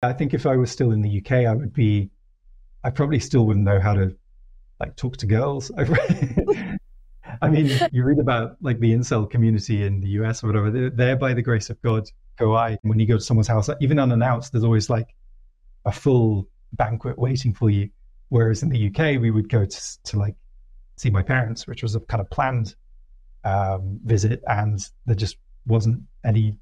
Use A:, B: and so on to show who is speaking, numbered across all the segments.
A: I think if I was still in the UK, I probably still wouldn't know how to like talk to girls. I mean, you read about like the incel community in the US or whatever, they're there by the grace of God, go I. When you go to someone's house, even unannounced, there's always like a full banquet waiting for you. Whereas in the UK, we would go to like see my parents, which was a kind of planned visit, and there just wasn't any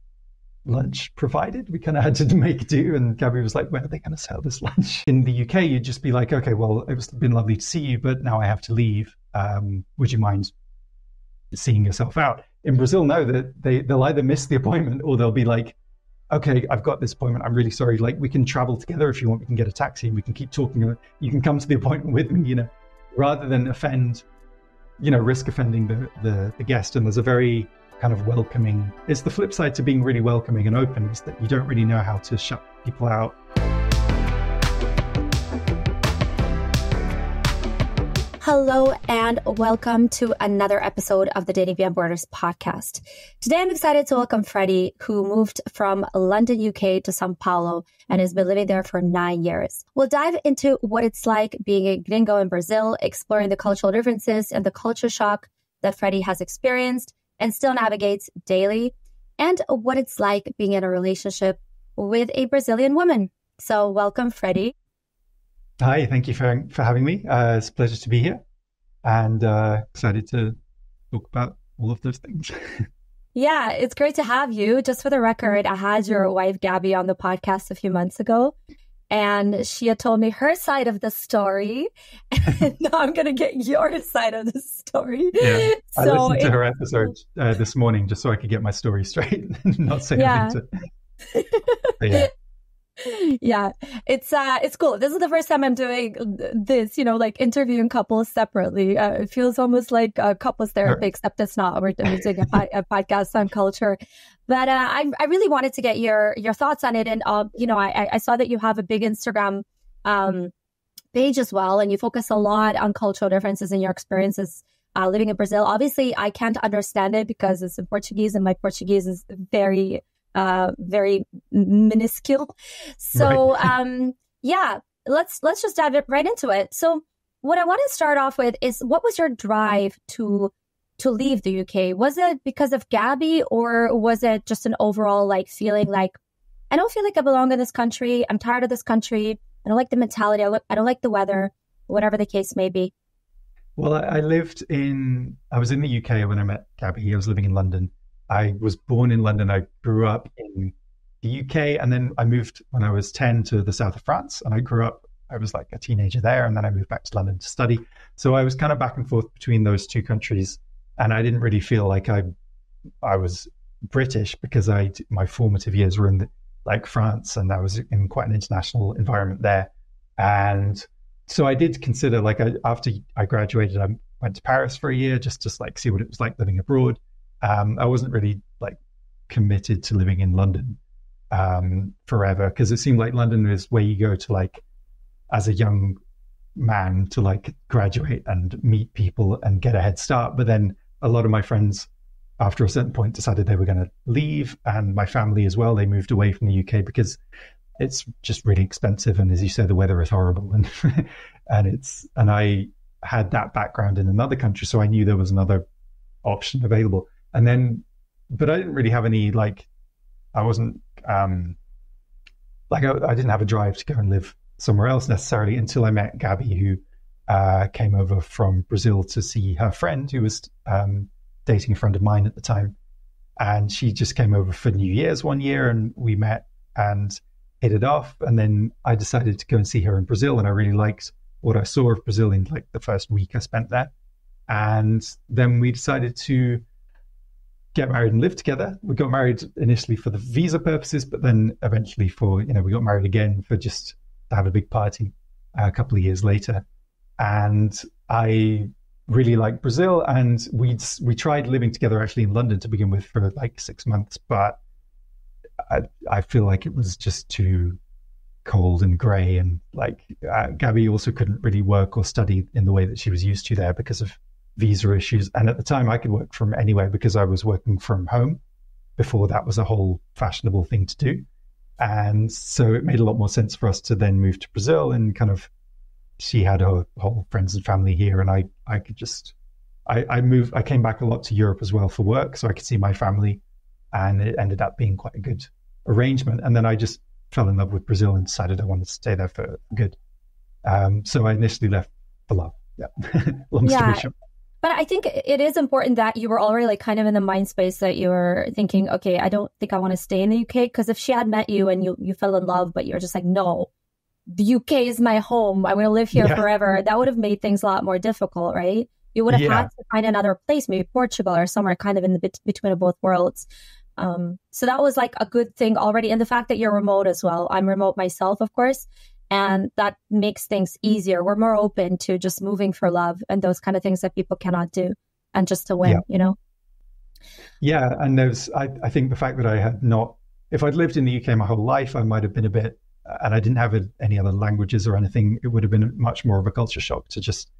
A: lunch provided. We kind of had to make do, and Gabi was like, when are they going to sell this lunch? In the UK, you'd just be like, okay, well, it's been lovely to see you, but now I have to leave. Would you mind seeing yourself out? In Brazil, no, they'll either miss the appointment or they'll be like, okay, I've got this appointment. I'm really sorry. Like, we can travel together if you want. We can get a taxi and we can keep talking. You can come to the appointment with me, rather than offend, risk offending the guest. And there's a very kind of welcoming. It's the flip side to being really welcoming and open, is that you don't really know how to shut people out.
B: Hello and welcome to another episode of the Dating Beyond Borders podcast. Today I'm excited to welcome Freddy, who moved from London, UK to Sao Paulo and has been living there for 9 years. We'll dive into what it's like being a gringo in Brazil, exploring the cultural differences and the culture shock that Freddy has experienced and still navigates daily, and what it's like being in a relationship with a Brazilian woman. So welcome, Freddy.
A: Hi, thank you for having me. It's a pleasure to be here, and excited to talk about all of those things.
B: Yeah, it's great to have you. Just for the record, I had your wife, Gabi, on the podcast a few months ago, and she had told me her side of the story. And now I'm going to get your side of the story.
A: Yeah, I listened to her episode this morning just so I could get my story straight and not say anything to...
B: Yeah, it's cool. This is the first time I'm doing this, like interviewing couples separately. It feels almost like couples therapy, except it's not. We're doing a podcast on culture. But I really wanted to get your thoughts on it. And, I saw that you have a big Instagram page as well, and you focus a lot on cultural differences in your experiences living in Brazil. Obviously, I can't understand it because it's in Portuguese, and my Portuguese is very minuscule. So,
A: right.
B: Let's just dive right into it. So what I want to start off with is, what was your drive to leave the UK? Was it because of Gabi, or was it just an overall feeling like, I don't feel like I belong in this country. I'm tired of this country. I don't like the mentality. I don't like the weather, whatever the case may be.
A: Well, I was in the UK when I met Gabi. I was living in London. I was born in London. I grew up in the UK, and then I moved when I was 10 to the south of France, and I was like a teenager there, and then I moved back to London to study. So I was kind of back and forth between those two countries, and I didn't really feel like I was British, because my formative years were in France, and I was in quite an international environment there. And so I did consider, after I graduated, I went to Paris for a year just to see what it was like living abroad. I wasn't really committed to living in London forever, because it seemed like London is where you go to as a young man to graduate and meet people and get a head start. But then a lot of my friends after a certain point decided they were going to leave, and my family as well. They moved away from the UK because it's just really expensive, and as you say, the weather is horrible, and and I had that background in another country, so I knew there was another option available. And then, but I didn't really have any, I wasn't, I didn't have a drive to go and live somewhere else necessarily until I met Gabi, who came over from Brazil to see her friend, who was dating a friend of mine at the time. And she just came over for New Year's one year, and we met and hit it off. And then I decided to go and see her in Brazil, and I really liked what I saw of Brazil in the first week I spent there. And then we decided to get married and live together. We got married initially for the visa purposes, but then eventually we got married again for just to have a big party a couple of years later. And I really liked Brazil, and we tried living together actually in London to begin with for 6 months, but I feel like it was just too cold and grey, and Gabi also couldn't really work or study in the way that she was used to there because of visa issues. And at the time I could work from anywhere because I was working from home. Before that was a whole fashionable thing to do. And so it made a lot more sense for us to then move to Brazil, and kind of she had her whole friends and family here, and I could just I came back a lot to Europe as well for work, so I could see my family, and it ended up being quite a good arrangement. And then I just fell in love with Brazil and decided I wanted to stay there for good. So I initially left for love. Yeah, long story short.
B: But I think it is important that you were already like kind of in the mind space that you were thinking, okay, I don't think I want to stay in the UK. Because if she had met you and you fell in love, but you're just like, no, the UK is my home, I'm going to live here forever, that would have made things a lot more difficult, right? You would have had to find another place, maybe Portugal or somewhere kind of in the between of both worlds. So that was like a good thing already. And the fact that you're remote as well. I'm remote myself, of course. And that makes things easier. We're more open to just moving for love and those kind of things that people cannot do, and just to win, you know?
A: Yeah. And I think the fact that I had not, if I'd lived in the UK my whole life, I might have been a bit, and I didn't have any other languages or anything, it would have been much more of a culture shock to just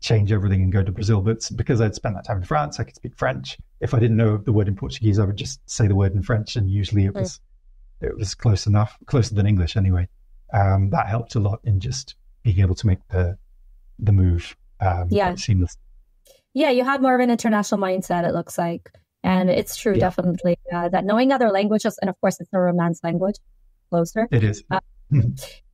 A: change everything and go to Brazil. But because I'd spent that time in France, I could speak French. If I didn't know the word in Portuguese, I would just say the word in French, and usually it was close enough, closer than English anyway. That helped a lot in just being able to make the move quite seamless.
B: Yeah, you had more of an international mindset, it looks like. And it's true, definitely, that knowing other languages, and of course it's a Romance language, closer.
A: It is.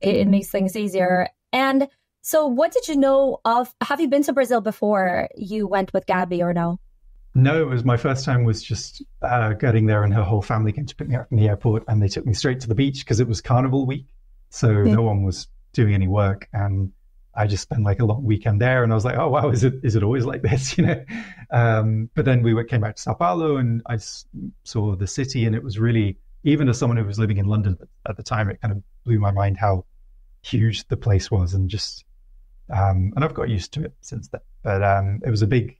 B: It makes things easier. And so what did you know of, have you been to Brazil before you went with Gabi or no?
A: No, it was my first time was just getting there, and her whole family came to pick me up from the airport, and they took me straight to the beach because it was Carnival week. So no one was doing any work, and I just spent like a long weekend there, and I was like, oh wow, is it always like this, you know? But then we came back to Sao Paulo, and I saw the city, and it was really, even as someone who was living in London at the time, it kind of blew my mind how huge the place was, and just and I've got used to it since then. But it was a big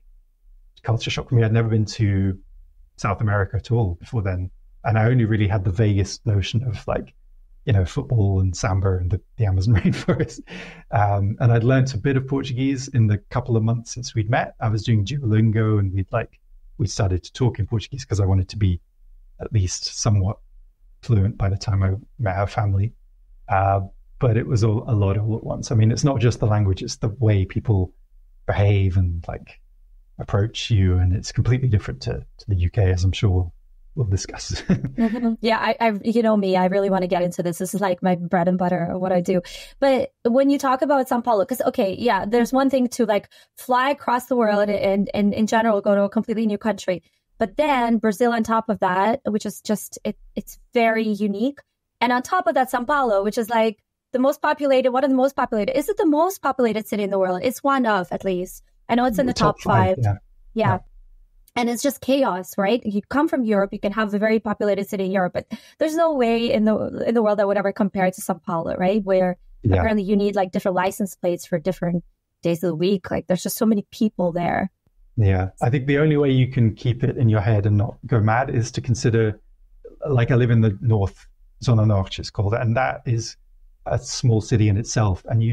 A: culture shock for me. I'd never been to South America at all before then, and I only really had the vaguest notion of like, you know, football and samba and the Amazon rainforest. And I'd learned a bit of Portuguese in the couple of months since we'd met. I was doing Duolingo, and we started to talk in Portuguese because I wanted to be at least somewhat fluent by the time I met her family. But it was a lot all at once. I mean, it's not just the language, it's the way people behave and like approach you. And it's completely different to the UK, as I'm sure we'll discuss.
B: Yeah, I you know me, I really want to get into this. This is like my bread and butter of what I do. But when you talk about Sao Paulo, because there's one thing to like fly across the world and in general go to a completely new country, but then Brazil on top of that, which is just it's very unique, and on top of that, Sao Paulo, which is like the most populated, one of the most populated. Is it the most populated city in the world? It's one of, at least. I know it's in the top five. Yeah. And it's just chaos, right? You come from Europe, you can have a very populated city in Europe, but there's no way in the world that would ever compare to Sao Paulo, right? Where apparently you need like different license plates for different days of the week. Like there's just so many people there.
A: Yeah. I think the only way you can keep it in your head and not go mad is to consider, like I live in the north, Zona Norte it's called, and that is a small city in itself. And you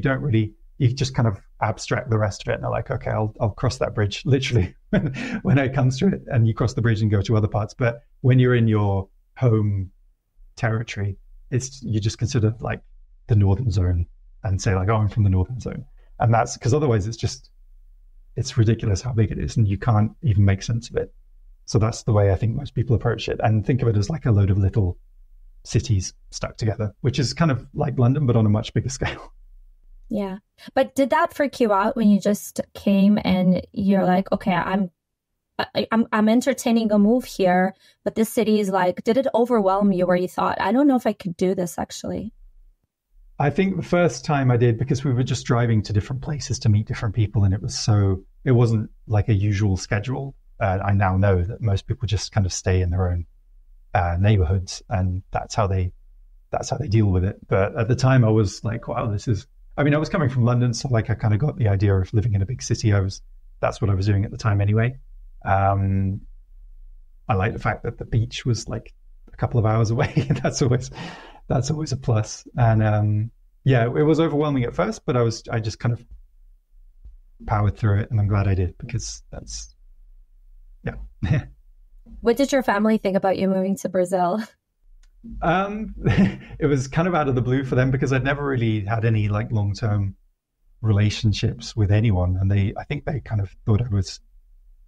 A: just kind of abstract the rest of it, and are like, okay, I'll cross that bridge literally when it comes to it, and you cross the bridge and go to other parts. But when you're in your home territory, you just consider like the northern zone and say like, oh, I'm from the northern zone. And that's because otherwise it's ridiculous how big it is, and you can't even make sense of it. So that's the way I think most people approach it, and think of it as like a load of little cities stuck together, which is kind of like London, but on a much bigger scale.
B: Yeah. But did that freak you out when you just came and you're like, okay, I'm entertaining a move here, but this city is like, did it overwhelm you where you thought, I don't know if I could do this actually?
A: I think the first time I did, because we were just driving to different places to meet different people, and it wasn't like a usual schedule. I now know that most people just kind of stay in their own neighborhoods, and that's how they deal with it. But at the time I was like, wow, I was coming from London, so like I kind of got the idea of living in a big city. That's what I was doing at the time anyway. I like the fact that the beach was like a couple of hours away. That's always a plus. And it was overwhelming at first, but I just kind of powered through it, and I'm glad I did, because
B: What did your family think about you moving to Brazil?
A: It was kind of out of the blue for them because I'd never really had any like long-term relationships with anyone, and I think they kind of thought I was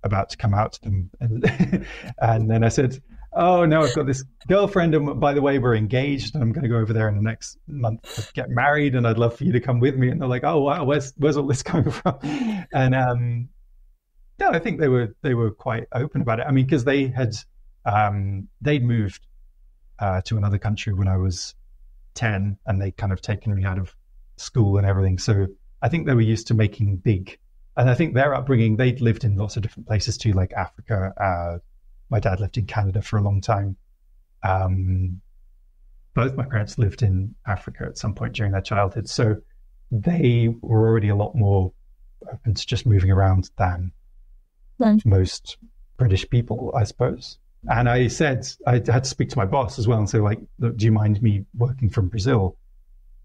A: about to come out to them, and then I said, "Oh no, I've got this girlfriend, and by the way, we're engaged, and I'm going to go over there in the next month to get married, and I'd love for you to come with me." And they're like, "Oh wow, where's all this coming from?" And no, I think they were quite open about it. I mean, because they'd moved to another country when I was 10, and they'd kind of taken me out of school and everything. So I think they were used to making big, and I think their upbringing, they'd lived in lots of different places too, like Africa. My dad lived in Canada for a long time. Both my parents lived in Africa at some point during their childhood. So they were already a lot more open to just moving around than most British people, I suppose. And I said, I had to speak to my boss as well and say, like, look, do you mind me working from Brazil?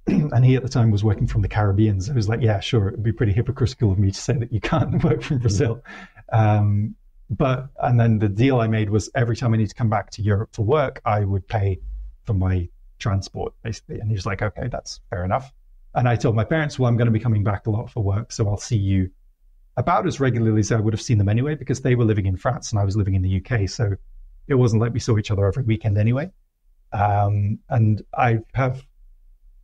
A: And he at the time was working from the Caribbean. So I was like, yeah, sure. It'd be pretty hypocritical of me to say that you can't work from Brazil. And then the deal I made was every time I need to come back to Europe for work, I would pay for my transport, basically. And he was like, okay, that's fair enough. And I told my parents, well, I'm going to be coming back a lot for work, so I'll see you about as regularly as I would have seen them anyway, because they were living in France and I was living in the UK. So it wasn't like we saw each other every weekend anyway. And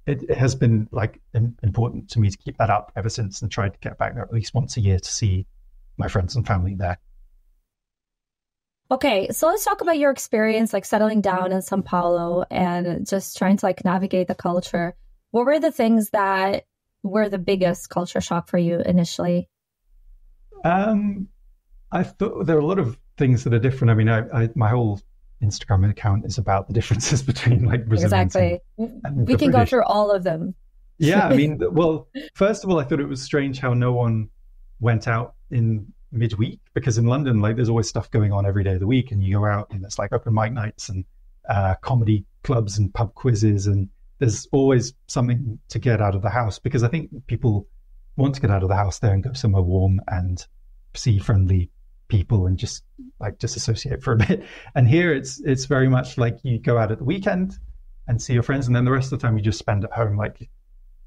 A: it has been like important to me to keep that up ever since, and tried to get back there at least once a year to see my friends and family there.
B: Okay, so let's talk about your experience, like settling down in Sao Paulo and just trying to like navigate the culture. What were the things that were the biggest culture shock for you initially?
A: I thought there are a lot of things that are different. I mean, my whole Instagram account is about the differences between like Brazilians and
B: we can
A: British.
B: go through all of them.
A: Yeah, I mean, well, first of all, I thought it was strange how no one went out in midweek, because in London, like, there's always stuff going on every day of the week, and you go out and it's like open mic nights and comedy clubs and pub quizzes, and there's always something to get out of the house, because I think people want to get out of the house there and go somewhere warm and see friendly people and just disassociate for a bit. And here it's very much like you go out at the weekend and see your friends, and then the rest of the time you just spend at home, like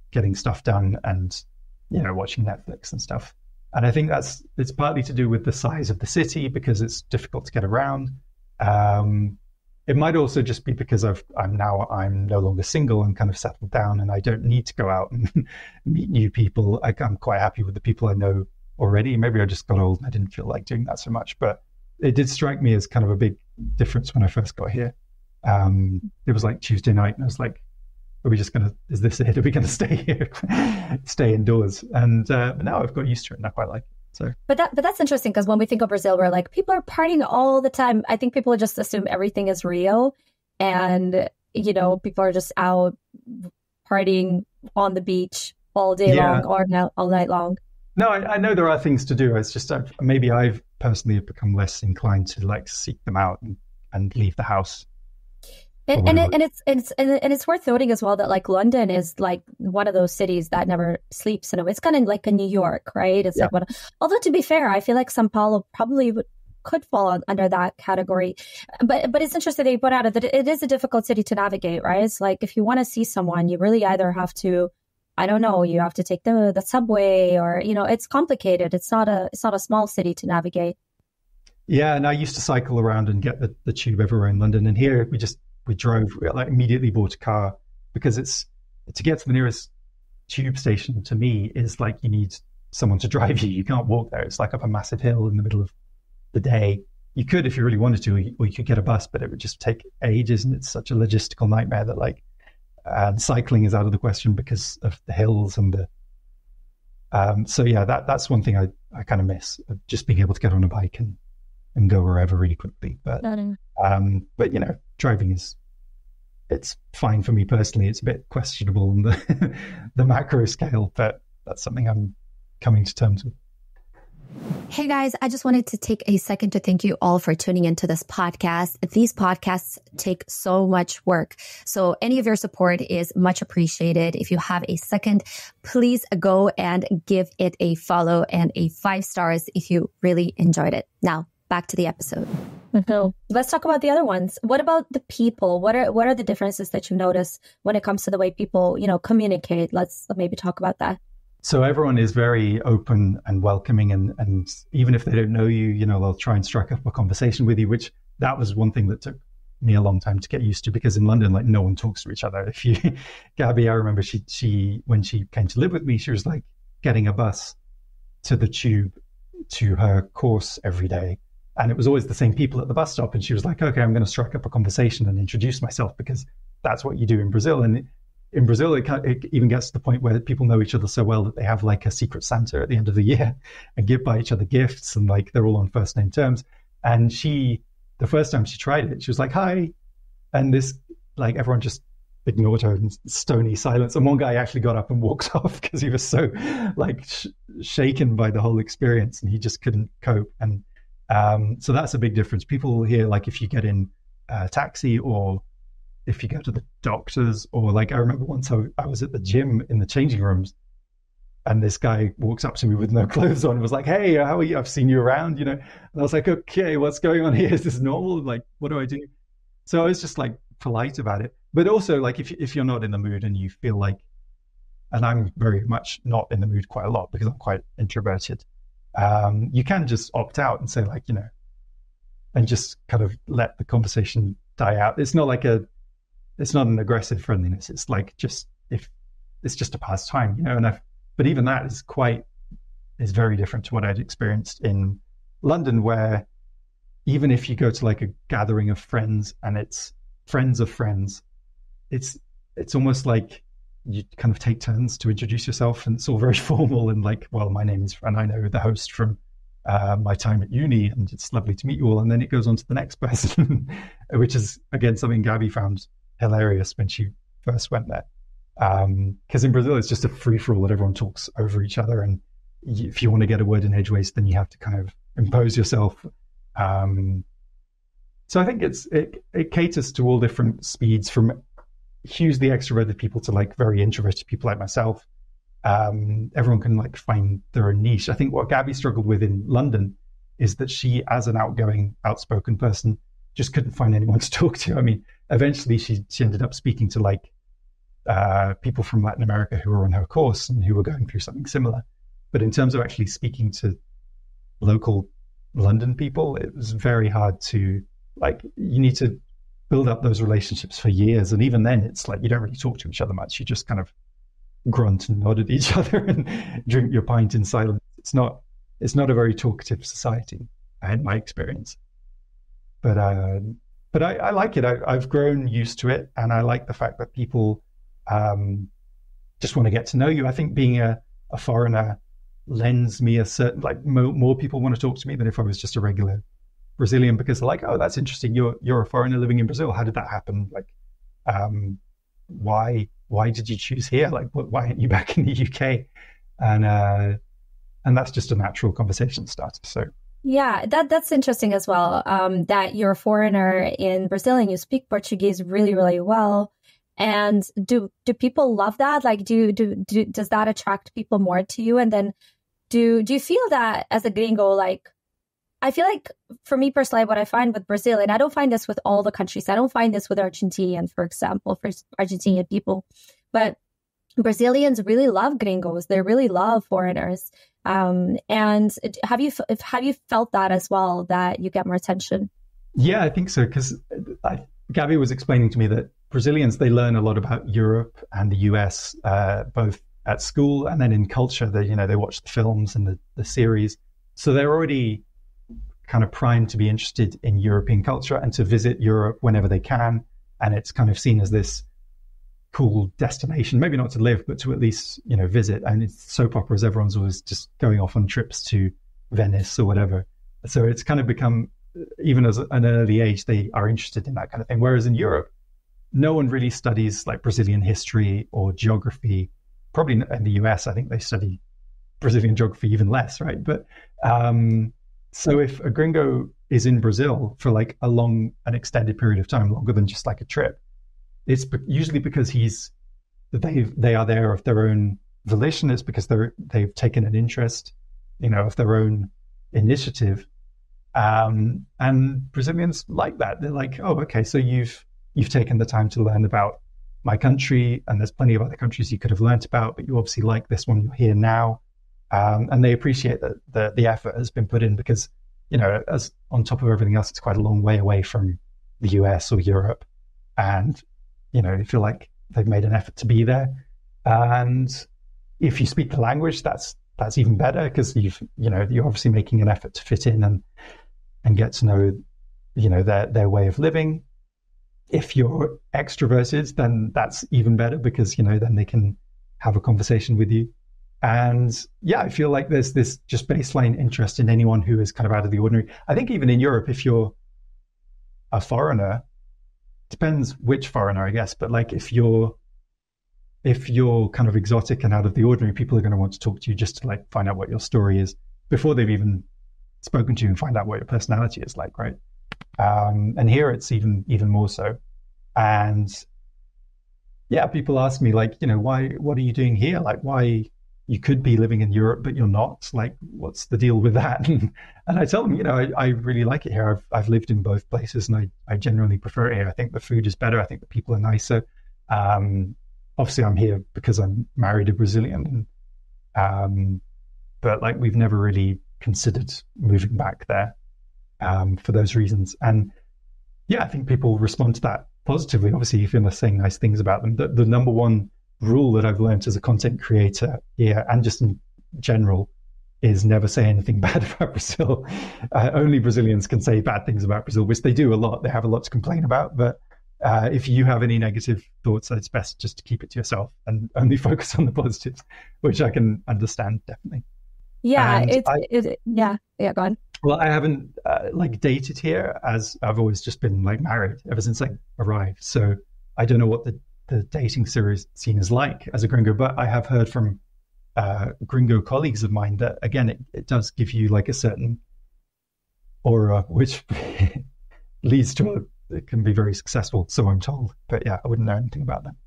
A: getting stuff done and, you know, watching Netflix and stuff. And I think it's partly to do with the size of the city, because it's difficult to get around. It might also just be because I'm no longer single and kind of settled down, and I don't need to go out and meet new people. I'm quite happy with the people I know already. Maybe I just got old and I didn't feel like doing that so much, but it did strike me as kind of a big difference when I first got here. It was like Tuesday night, and I was like, is this it? Are we going to stay here, stay indoors? And now I've got used to it and I quite like it. So, but
B: that's interesting, because when we think of Brazil, we're like, people are partying all the time. I think people just assume everything is real, and, you know, people are just out partying on the beach all day long or all night long.
A: No, I know there are things to do. It's just maybe I've personally become less inclined to like seek them out and leave the house.
B: And it's worth noting as well that like London is like one of those cities that never sleeps. You know, it's kind of like a New York, right? It's like although to be fair, I feel like Sao Paulo probably could fall under that category. But it's interesting that you put out that it is a difficult city to navigate, right? It's like if you want to see someone, you really either have to, I don't know, you have to take the subway, or, you know, it's complicated. It's not a small city to navigate.
A: Yeah, and I used to cycle around and get the tube everywhere in London, and here we drove, like immediately bought a car, because it's to get to the nearest tube station to me is like you need someone to drive you. You can't walk there. It's like up a massive hill in the middle of the day. You could, if you really wanted to, or you could get a bus, but it would just take ages, and it's such a logistical nightmare that like cycling is out of the question because of the hills and the so yeah, that's one thing I kind of miss, just being able to get on a bike and go wherever really quickly. But you know, driving it's fine for me personally. It's a bit questionable on the macro scale, but that's something I'm coming to terms with.
B: Hey guys, I just wanted to take a second to thank you all for tuning into this podcast. These podcasts take so much work, so any of your support is much appreciated. If you have a second, please go and give it a follow and a 5 stars if you really enjoyed it. Now, back to the episode. Mhm. Let's talk about the other ones. What about the people? What are the differences that you notice when it comes to the way people, communicate? Let's maybe talk about that.
A: So everyone is very open and welcoming, and even if they don't know you, they'll try and strike up a conversation with you, which that was one thing that took me a long time to get used to, because in London, like, no one talks to each other. Gabi, I remember she when she came to live with me, she was like getting a bus to the tube to her course every day. And it was always the same people at the bus stop. And she was like, okay, I'm going to strike up a conversation and introduce myself, because that's what you do in Brazil. And in Brazil, it even gets to the point where people know each other so well that they have like a secret Santa at the end of the year and give by each other gifts, and like they're all on first name terms. And the first time she tried it, she was like, hi. And this, like, everyone just ignored her in stony silence. And one guy actually got up and walked off because he was so like shaken by the whole experience, and he just couldn't cope. And so that's a big difference. People here, like, if you get in a taxi, or if you go to the doctors, or like, I remember once I was at the gym in the changing rooms, and this guy walks up to me with no clothes on and was like, hey, how are you? I've seen you around, And I was like, okay, what's going on here? Is this normal? Like, what do I do? So I was just like polite about it. But also, like, if you're not in the mood and you feel like, and I'm very much not in the mood quite a lot because I'm quite introverted, you can just opt out and say, like, and just kind of let the conversation die out. It's not an aggressive friendliness. It's like, if it's just a pastime, but even that is very different to what I'd experienced in London, where even if you go to like a gathering of friends and it's friends of friends, it's almost like you kind of take turns to introduce yourself, and it's all very formal and like, well, my name's, and I know the host from my time at uni, and it's lovely to meet you all. And then it goes on to the next person, which is, again, something Gabi found hilarious when she first went there. Because in Brazil, it's just a free-for-all that everyone talks over each other. And if you want to get a word in edgeways, then you have to kind of impose yourself. So I think it caters to all different speeds, from hugely extroverted people to like very introverted people like myself. Everyone can like find their own niche. I think what Gabi struggled with in London is that she, as an outgoing, outspoken person, just couldn't find anyone to talk to. I mean, eventually she ended up speaking to like people from Latin America who were on her course and who were going through something similar. But in terms of actually speaking to local London people, it was very hard to, like, you need to build up those relationships for years. And even then, it's like, you don't really talk to each other much. You just kind of grunt and nod at each other and drink your pint in silence. It's not a very talkative society, in my experience. But I like it. I've grown used to it, and I like the fact that people just want to get to know you. I think being a foreigner lends me a certain, like, more people want to talk to me than if I was just a regular Brazilian, because they're like, oh, that's interesting. You're a foreigner living in Brazil. How did that happen? Like, why did you choose here? Like, why aren't you back in the UK? And that's just a natural conversation starter. So
B: yeah, that's interesting as well. That you're a foreigner in Brazil and you speak Portuguese really, really well. And do people love that? Like, does that attract people more to you? And then do you feel that as a gringo, like, I feel like for me personally, what I find with Brazil, and I don't find this with all the countries, I don't find this with Argentinians, for example, for Argentinian people, but Brazilians really love gringos. They really love foreigners. And have you felt that as well, that you get more attention?
A: Yeah, I think so. Because Gabi was explaining to me that Brazilians, they learn a lot about Europe and the US, both at school and then in culture. They watch the films and the series. So they're already kind of primed to be interested in European culture and to visit Europe whenever they can. And it's kind of seen as this cool destination, maybe not to live, but to at least, visit. And it's soap operas, everyone's always just going off on trips to Venice or whatever. So it's kind of become, even as an early age, they are interested in that kind of thing. Whereas in Europe, no one really studies like Brazilian history or geography. Probably in the US, I think they study Brazilian geography even less, right? But so if a gringo is in Brazil for like an extended period of time, longer than just like a trip, it's usually because they are there of their own volition. It's because they've taken an interest, of their own initiative. And Brazilians like that. They're like, oh, okay, so you've taken the time to learn about my country, and there's plenty of other countries you could have learnt about, but you obviously like this one. You're here now, and they appreciate that the effort has been put in because, as on top of everything else, it's quite a long way away from the US or Europe, and they feel like they've made an effort to be there. And if you speak the language, that's even better because you're obviously making an effort to fit in and get to know their way of living. If you're extroverted, then that's even better because then they can have a conversation with you. And yeah, I feel like there's this just baseline interest in anyone who is kind of out of the ordinary. I think even in Europe, if you're a foreigner, depends which foreigner, I guess, but like if you're kind of exotic and out of the ordinary, people are going to want to talk to you just to like find out what your story is before they've even spoken to you and find out what your personality is like, right? And here it's even more so. And yeah, people ask me like, what are you doing here? Like, why you could be living in Europe, but you're not. Like, what's the deal with that? And I tell them, I really like it here. I've lived in both places, and I generally prefer it here. I think the food is better. I think the people are nicer. Obviously, I'm here because I'm married a Brazilian, but like we've never really considered moving back there for those reasons. And yeah, I think people respond to that positively. Obviously, if you're saying nice things about them, the number one rule that I've learned as a content creator here and just in general is never say anything bad about Brazil. Only Brazilians can say bad things about Brazil, which they do a lot. They have a lot to complain about, but if you have any negative thoughts, it's best just to keep it to yourself and only focus on the positives, which I can understand definitely.
B: Yeah, go on.
A: Well, I haven't like dated here, as I've always just been like married ever since I arrived. So I don't know what the dating series scene is like as a gringo, but I have heard from gringo colleagues of mine that again, it does give you like a certain aura, which leads to it can be very successful, so I'm told. But yeah, I wouldn't know anything about them.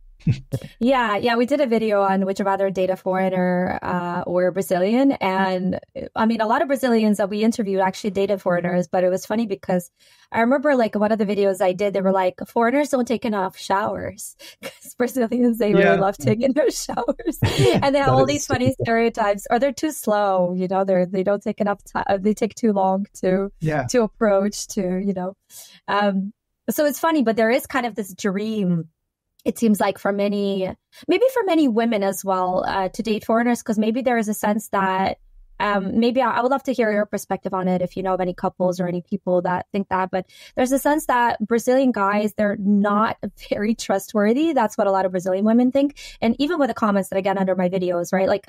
B: Yeah, we did a video on would you rather date a foreigner or Brazilian, and I mean a lot of Brazilians that we interviewed actually dated foreigners, but it was funny because I remember like one of the videos I did, they were like, foreigners don't take enough showers because Brazilians, they really love taking their showers, and they have all these funny stereotypes, or they're too slow, they don't take enough time, they take too long to approach to so it's funny, but there is kind of this dream, it seems like for many women as well, to date foreigners, because maybe there is a sense that maybe I would love to hear your perspective on it if you know of any couples or any people that think that, but there's a sense that Brazilian guys, they're not very trustworthy. That's what a lot of Brazilian women think. And even with the comments that I get under my videos, right? Like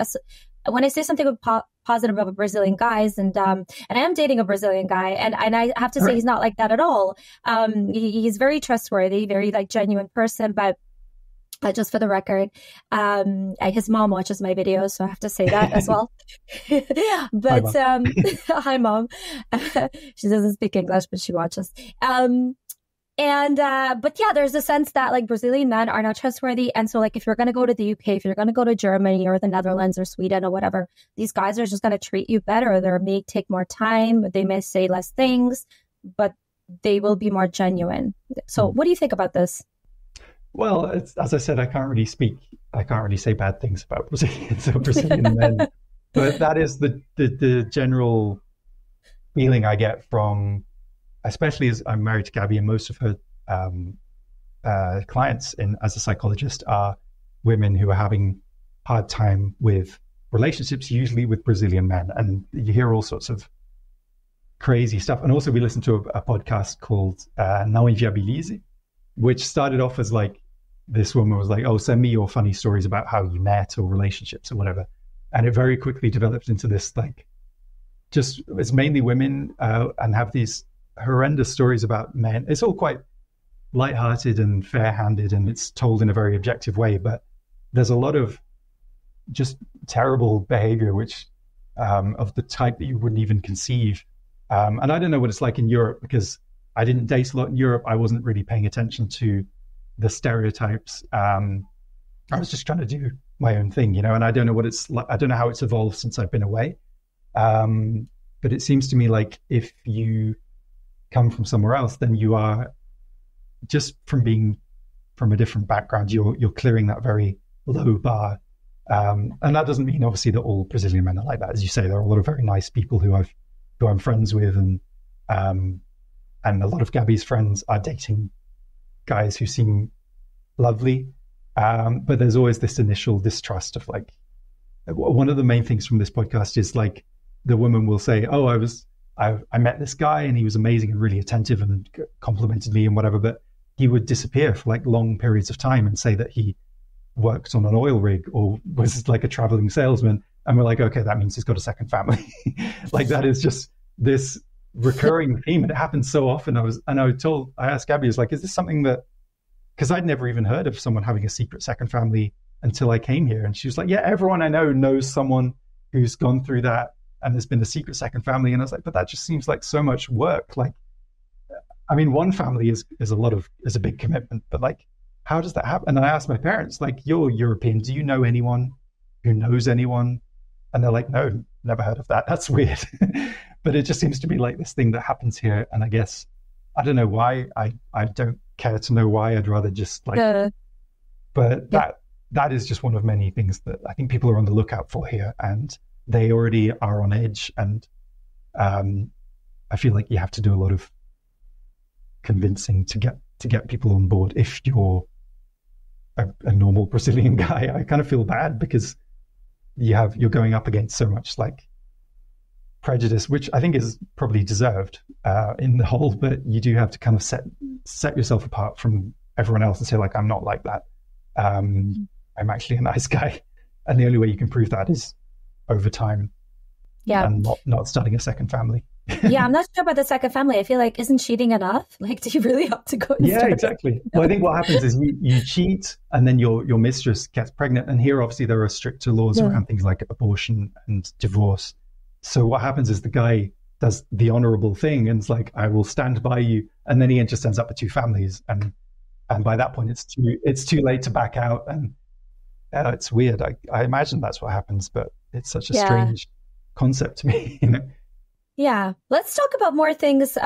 B: when I say something positive about Brazilian guys, and I am dating a Brazilian guy, and I have to say he's not like that at all. He's very trustworthy, very like genuine person, but just for the record, his mom watches my videos, so I have to say that as well. But hi, Mom. She doesn't speak English, but she watches. But yeah, there's a sense that like Brazilian men are not trustworthy, and so like if you're going to go to the UK, if you're going to go to Germany or the Netherlands or Sweden or whatever, these guys are just going to treat you better. They may take more time, they may say less things, but they will be more genuine. So, what do you think about this?
A: Well, as I said, I can't really say bad things about Brazilians or Brazilian men, but that is the general feeling I get from, especially as I'm married to Gabi, and most of her clients as a psychologist are women who are having hard time with relationships, usually with Brazilian men, and you hear all sorts of crazy stuff. And also we listen to a podcast called Não Inviabilize, which started off as like, this woman was like, oh, send me your funny stories about how you met or relationships or whatever. And it very quickly developed into this, like, just, it's mainly women and have these horrendous stories about men. It's all quite lighthearted and fair-handed, and it's told in a very objective way, but there's a lot of just terrible behavior, which of the type that you wouldn't even conceive. And I don't know what it's like in Europe, because I didn't date a lot in Europe. I wasn't really paying attention to the stereotypes. I was just trying to do my own thing, and I don't know what it's like. I don't know how it's evolved since I've been away. But it seems to me like if you come from somewhere else, then you are just from being from a different background, you're clearing that very low bar. And that doesn't mean obviously that all Brazilian men are like that. As you say, there are a lot of very nice people who I'm friends with, and a lot of Gabi's friends are dating guys who seem lovely. But there's always this initial distrust of like, one of the main things from this podcast is like the woman will say, oh, I met this guy and he was amazing and really attentive and complimented me and whatever, but he would disappear for like long periods of time and say that he worked on an oil rig or was like a traveling salesman. And we're like, okay, that means he's got a second family. Like that is just this recurring theme. And it happens so often. I asked Gabi, I was like, is this something that, because I'd never even heard of someone having a secret second family until I came here. And she was like, yeah, everyone I know knows someone who's gone through that and there's been a secret second family. And I was like, but that just seems like so much work. Like, I mean, one family is a big commitment, but like, how does that happen? And I asked my parents, like, you're European, do you know anyone who knows anyone? And they're like, no, never heard of that. That's weird. But it just seems to be like this thing that happens here. And I guess, I don't know why. I don't care to know why. I'd rather just like, but that is just one of many things that I think people are on the lookout for here. And they already are on edge. And I feel like you have to do a lot of convincing to get people on board. If you're a normal Brazilian guy, I kind of feel bad because you're going up against so much like prejudice, which I think is probably deserved in the whole, but you do have to kind of set yourself apart from everyone else and say like, I'm not like that. I'm actually a nice guy. And the only way you can prove that is over time.
B: Yeah.
A: And not starting a second family.
B: Yeah, I'm not sure about the second family. I feel like, isn't cheating enough? Like, do you really have to go and start?
A: Exactly. Well, I think what happens is you cheat and then your mistress gets pregnant. And here, obviously, there are stricter laws around things like abortion and divorce. So what happens is the guy does the honorable thing and it's like, I will stand by you. And then he just ends up with two families. And by that point, it's too late to back out. And it's weird. I imagine that's what happens, but it's such a strange concept to me, you know?
B: Yeah. Let's talk about more things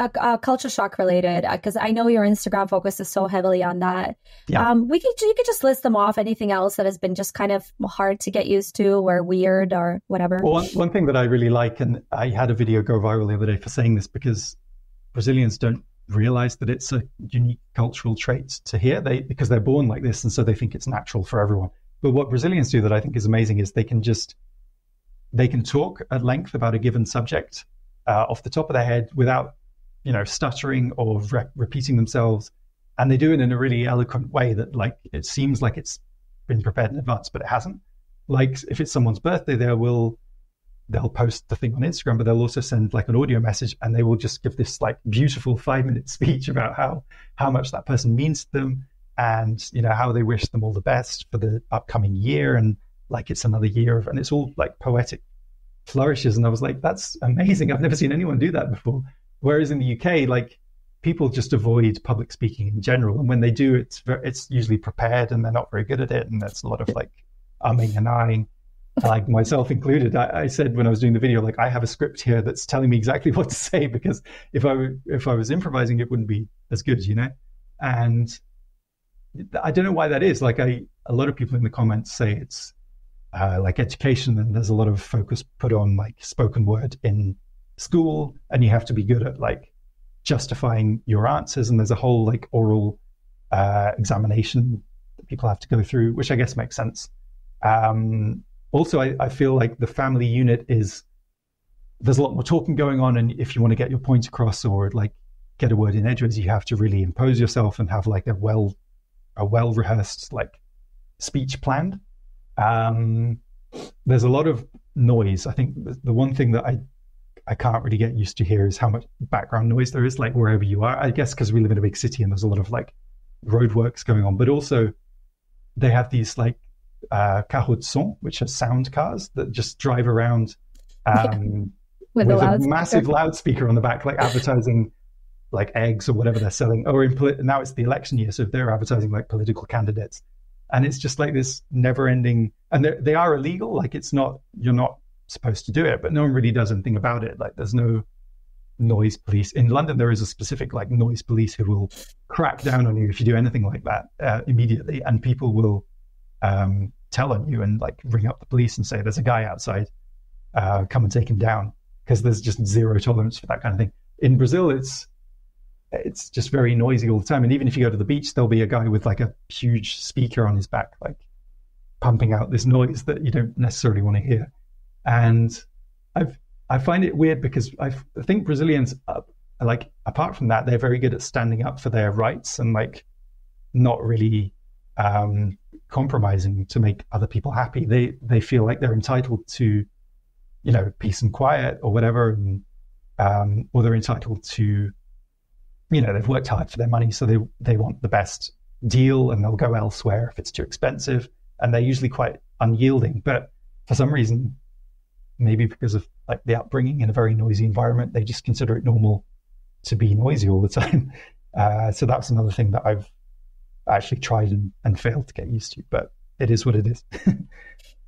B: culture shock related, because I know your Instagram focus is so heavily on that. Yeah. You could just list them off. Anything else that has been just kind of hard to get used to or weird or whatever? Well,
A: one thing that I really like, and I had a video go viral the other day for saying this, because Brazilians don't realize that it's a unique cultural trait to hear, because they're born like this. And so they think it's natural for everyone. But what Brazilians do that I think is amazing is they can talk at length about a given subject off the top of their head without, stuttering or repeating themselves. And they do it in a really eloquent way that like, it seems like it's been prepared in advance, but it hasn't. Like if it's someone's birthday, they'll post the thing on Instagram, but they'll also send like an audio message and they will just give this like beautiful 5-minute speech about how much that person means to them and, how they wish them all the best for the upcoming year. And like, it's another year and it's all like poetic flourishes. And I was like, that's amazing. I've never seen anyone do that before. Whereas in the UK, like people just avoid public speaking in general. And when they do, it's usually prepared and they're not very good at it. And there's a lot of like umming and ahhing, like myself included. I said when I was doing the video, like I have a script here that's telling me exactly what to say, because if I was improvising, it wouldn't be as good, And I don't know why that is. Like a lot of people in the comments say it's like education, and there's a lot of focus put on like spoken word in school, and you have to be good at like justifying your answers, and there's a whole like oral examination that people have to go through, which I guess makes sense. Also, I feel like the family unit there's a lot more talking going on, and if you want to get your point across or like get a word in edgeways, you have to really impose yourself and have like a well rehearsed like speech planned. There's a lot of noise. I think the one thing that I can't really get used to here is how much background noise there is, like wherever you are. I guess because we live in a big city and there's a lot of like roadworks going on, but also they have these like carro de som, which are sound cars that just drive around with a massive loudspeaker on the back, like advertising like eggs or whatever they're selling. Or now it's the election year, so they're advertising like political candidates. And it's just like this never ending, and they are illegal. Like you're not supposed to do it, but no one really does anything about it. Like, there's no noise police. In London, there is a specific like noise police who will crack down on you if you do anything like that immediately, and people will tell on you and like ring up the police and say there's a guy outside, come and take him down, because there's just zero tolerance for that kind of thing. In Brazil, it's just very noisy all the time, and even if you go to the beach, there'll be a guy with like a huge speaker on his back, like pumping out this noise that you don't necessarily want to hear. And I find it weird because I think Brazilians, like, apart from that, they're very good at standing up for their rights and like not really compromising to make other people happy. They feel like they're entitled to, you know, peace and quiet or whatever, and or they're entitled to, you know, they've worked hard for their money, so they want the best deal, and they'll go elsewhere if it's too expensive. And they're usually quite unyielding, but for some reason, maybe because of like the upbringing in a very noisy environment, they just consider it normal to be noisy all the time. So that's another thing that I've actually tried and failed to get used to, but it is what it is.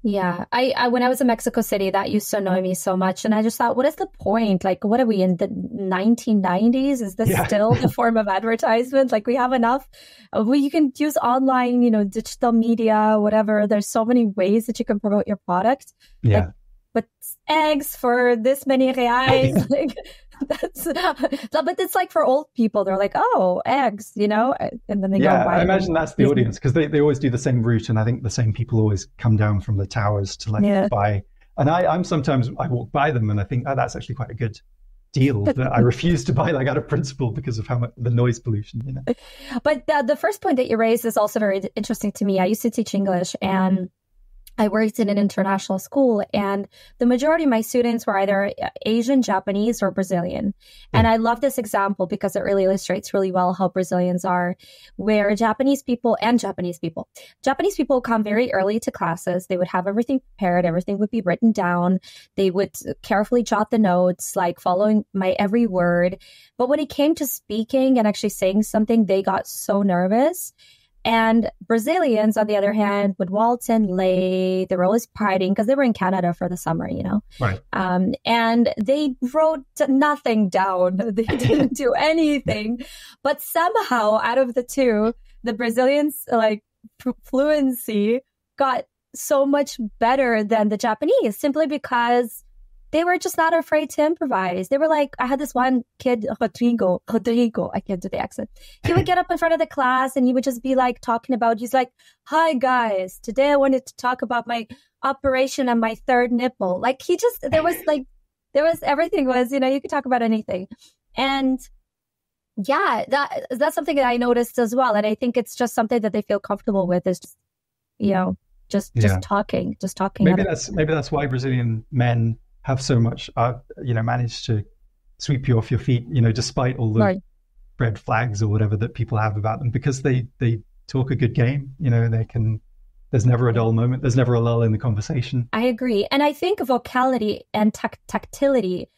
B: Yeah, I when I was in Mexico City, that used to annoy me so much, and I just thought, what is the point? Like, what are we in the 1990s? Is this still the form of advertisement? Like, we have enough. You can use online, you know, digital media, whatever. There's so many ways that you can promote your product.
A: Yeah.
B: Like, but eggs for this many reais, like but it's like for old people, they're like, oh, eggs, you know, and then they go buy
A: I imagine that's the audience, because they always do the same route, and I think the same people always come down from the towers to like buy. And I walk by them and I think, oh, that's actually quite a good deal, that I refuse to buy, like, out of principle because of how much the noise pollution, you know.
B: But the first point that you raised is also very interesting to me. I used to teach English, and I worked in an international school, and the majority of my students were either Asian, Japanese, or Brazilian. And I love this example because it really illustrates really well how Brazilians are, where Japanese people come very early to classes. They would have everything prepared. Everything would be written down. They would carefully jot the notes, like following my every word. But when it came to speaking and actually saying something, they got so nervous. And Brazilians, on the other hand, would waltz in late. They were always partying because they were in Canada for the summer, you know.
A: Right.
B: And they wrote nothing down. They didn't do anything. But somehow, out of the two, the Brazilians' like fluency got so much better than the Japanese, simply because they were just not afraid to improvise. They were like, I had this one kid, Rodrigo, I can't do the accent. He would get up in front of the class and he would just be like talking about, he's like, hi guys, today I wanted to talk about my operation on my third nipple. Like, everything was, you know, you could talk about anything. And yeah, that's something that I noticed as well. And I think it's just something that they feel comfortable with, is just, you know, just talking.
A: Maybe that's why Brazilian men have so much, you know, managed to sweep you off your feet, you know, despite all the red flags or whatever that people have about them, because they talk a good game, you know, there's never a dull moment. There's never a lull in the conversation.
B: I agree. And I think vocality and tactility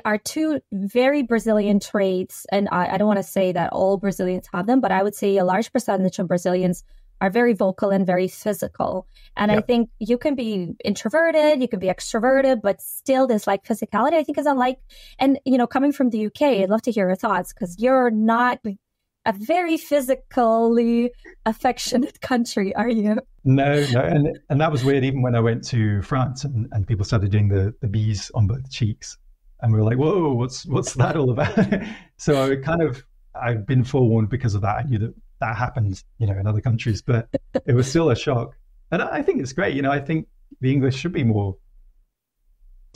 B: are two very Brazilian traits. And I don't want to say that all Brazilians have them, but I would say a large percentage of Brazilians are very vocal and very physical. And I think you can be introverted, you can be extroverted, but still this like physicality, I think, is unlike. And, you know, coming from the UK, I'd love to hear your thoughts, because you're not a very physically affectionate country, are you?
A: No. And that was weird, even when I went to France and people started doing the bees on both cheeks. And we were like, whoa, what's that all about? So I've been forewarned because of that. I knew that happened, you know, in other countries, but it was still a shock. And I think it's great. You know, I think the English should be more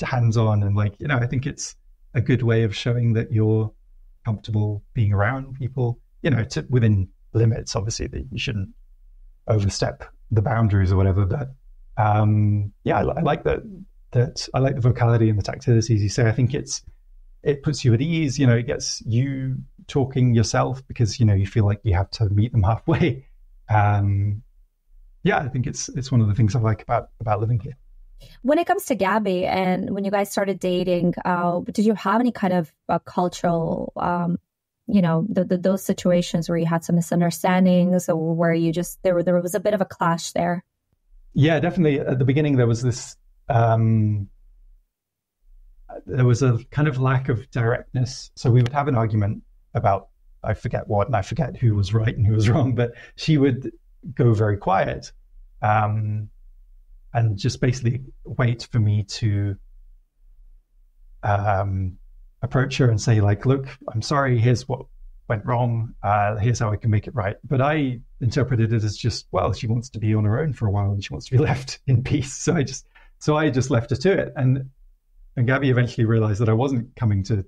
A: hands-on, and like, you know, I think it's a good way of showing that you're comfortable being around people, you know, within limits, obviously, that you shouldn't overstep the boundaries or whatever. But I like that I like the vocality and the tactility, as you say. I think it puts you at ease, you know, it gets you talking yourself, because, you know, you feel like you have to meet them halfway. I think it's one of the things I like about living here.
B: When it comes to Gabi, and when you guys started dating, did you have any kind of cultural, you know, those situations where you had some misunderstandings, or where you just, there was a bit of a clash there?
A: Yeah, definitely. At the beginning, there was this, there was a kind of lack of directness. So we would have an argument about, I forget what, and I forget who was right and who was wrong, but she would go very quiet, and just basically wait for me to approach her and say, like, look, I'm sorry, here's what went wrong, here's how I can make it right. But I interpreted it as just, well, she wants to be on her own for a while and she wants to be left in peace. So I just left her to it. And Gabi eventually realized that I wasn't coming to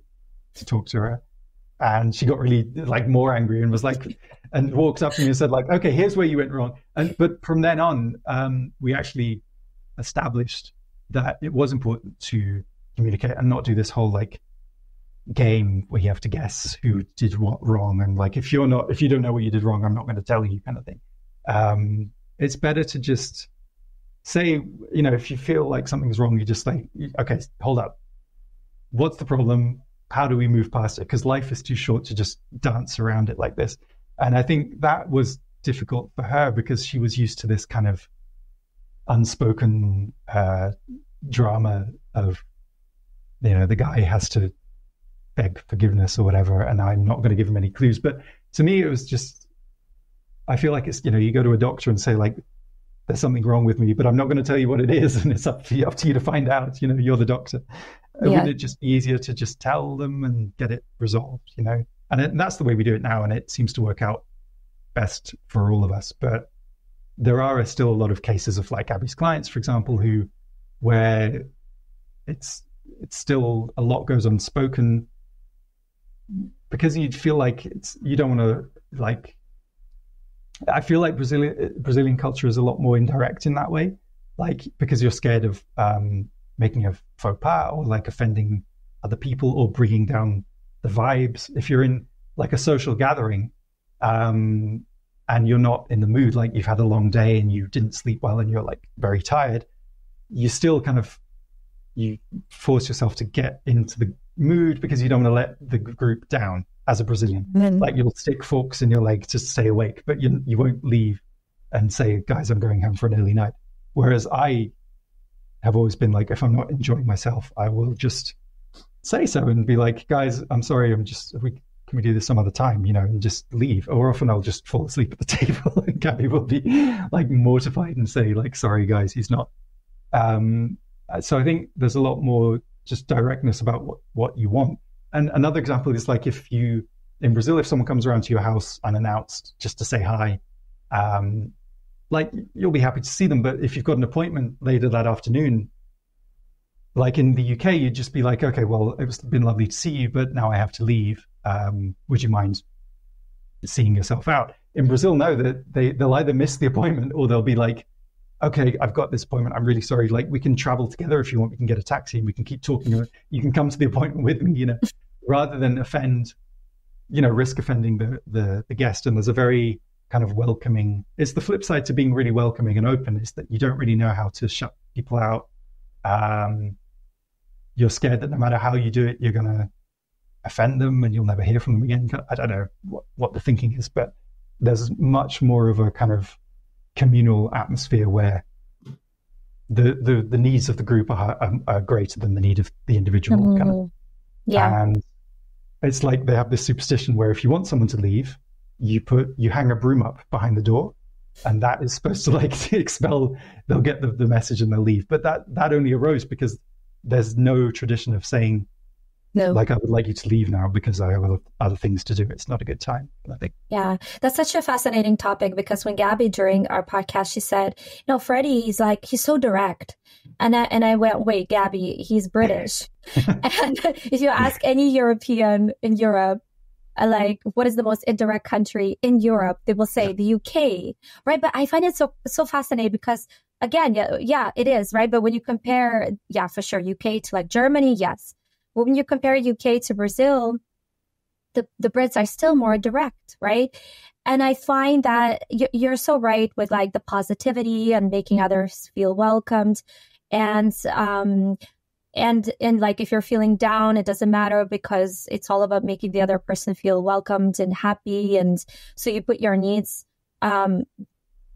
A: talk to her. And she got really like more angry and was like, and walked up to me and said, like, okay, here's where you went wrong. But from then on, we actually established that it was important to communicate and not do this whole like game where you have to guess who did what wrong. And like, if you don't know what you did wrong, I'm not going to tell you, kind of thing. It's better to just say, if you feel like something's wrong, you just say, okay, hold up. What's the problem? How do we move past it? Because life is too short to just dance around it like this. And I think that was difficult for her because she was used to this kind of unspoken drama of, the guy has to beg forgiveness or whatever, and I'm not going to give him any clues. But to me, it was just, I feel like it's, you go to a doctor and say, like, there's something wrong with me, but I'm not going to tell you what it is, and it's up to you to find out. You're the doctor. Wouldn't it just be easier to just tell them and get it resolved? And that's the way we do it now, and it seems to work out best for all of us. But there are still a lot of cases of, like, Abby's clients, for example, where it's still a lot goes unspoken because you'd feel like you don't want to, like, I feel like Brazilian culture is a lot more indirect in that way, like, because you're scared of making a faux pas or like offending other people or bringing down the vibes. If you're in like a social gathering and you're not in the mood, like you've had a long day and you didn't sleep well and you're like very tired, you still kind of, you force yourself to get into the mood because you don't want to let the group down as a Brazilian. Like, you'll stick forks in your leg to stay awake, but you won't leave and say, guys, I'm going home for an early night. Whereas I have always been like, if I'm not enjoying myself, I will just say so and be like, guys, I'm sorry, can we do this some other time, and just leave. Or often I'll just fall asleep at the table and Gabi will be like mortified and say, like, sorry guys, he's not. So I think there's a lot more just directness about what you want. And another example is, like, in Brazil, if someone comes around to your house unannounced just to say hi, like, you'll be happy to see them. But if you've got an appointment later that afternoon, like in the UK, you'd just be like, okay, well, it's been lovely to see you, but now I have to leave. Would you mind seeing yourself out? In Brazil, no, they'll either miss the appointment or they'll be like, okay, I've got this appointment. I'm really sorry. Like, we can travel together if you want. We can get a taxi and we can keep talking. You can come to the appointment with me, rather than risk offending the guest. And there's a very kind of welcoming, it's the flip side to being really welcoming and open, is that you don't really know how to shut people out. You're scared that no matter how you do it, you're going to offend them and you'll never hear from them again. I don't know what the thinking is, but there's much more of a kind of communal atmosphere where the needs of the group are greater than the need of the individual. Kind of.
B: Yeah.
A: And it's like they have this superstition where if you want someone to leave, you hang a broom up behind the door, and that is supposed to like expel, they'll get the message and they'll leave. But that only arose because there's no tradition of saying, no, like, I would like you to leave now because I have other things to do. It's not a good time, I think.
B: Yeah, that's such a fascinating topic, because when Gabi, during our podcast, she said, Freddy, he's so direct. And I went, wait, Gabi, he's British. And if you ask any European in Europe, like, what is the most indirect country in Europe, they will say the UK, right? But I find it so fascinating because, again, yeah, it is, right? But when you compare, yeah, for sure, UK to like Germany, yes. But when you compare UK to Brazil, the Brits are still more direct, right? And I find that you're so right with like the positivity and making others feel welcomed. And like, if you're feeling down, it doesn't matter because it's all about making the other person feel welcomed and happy. And so you put your needs,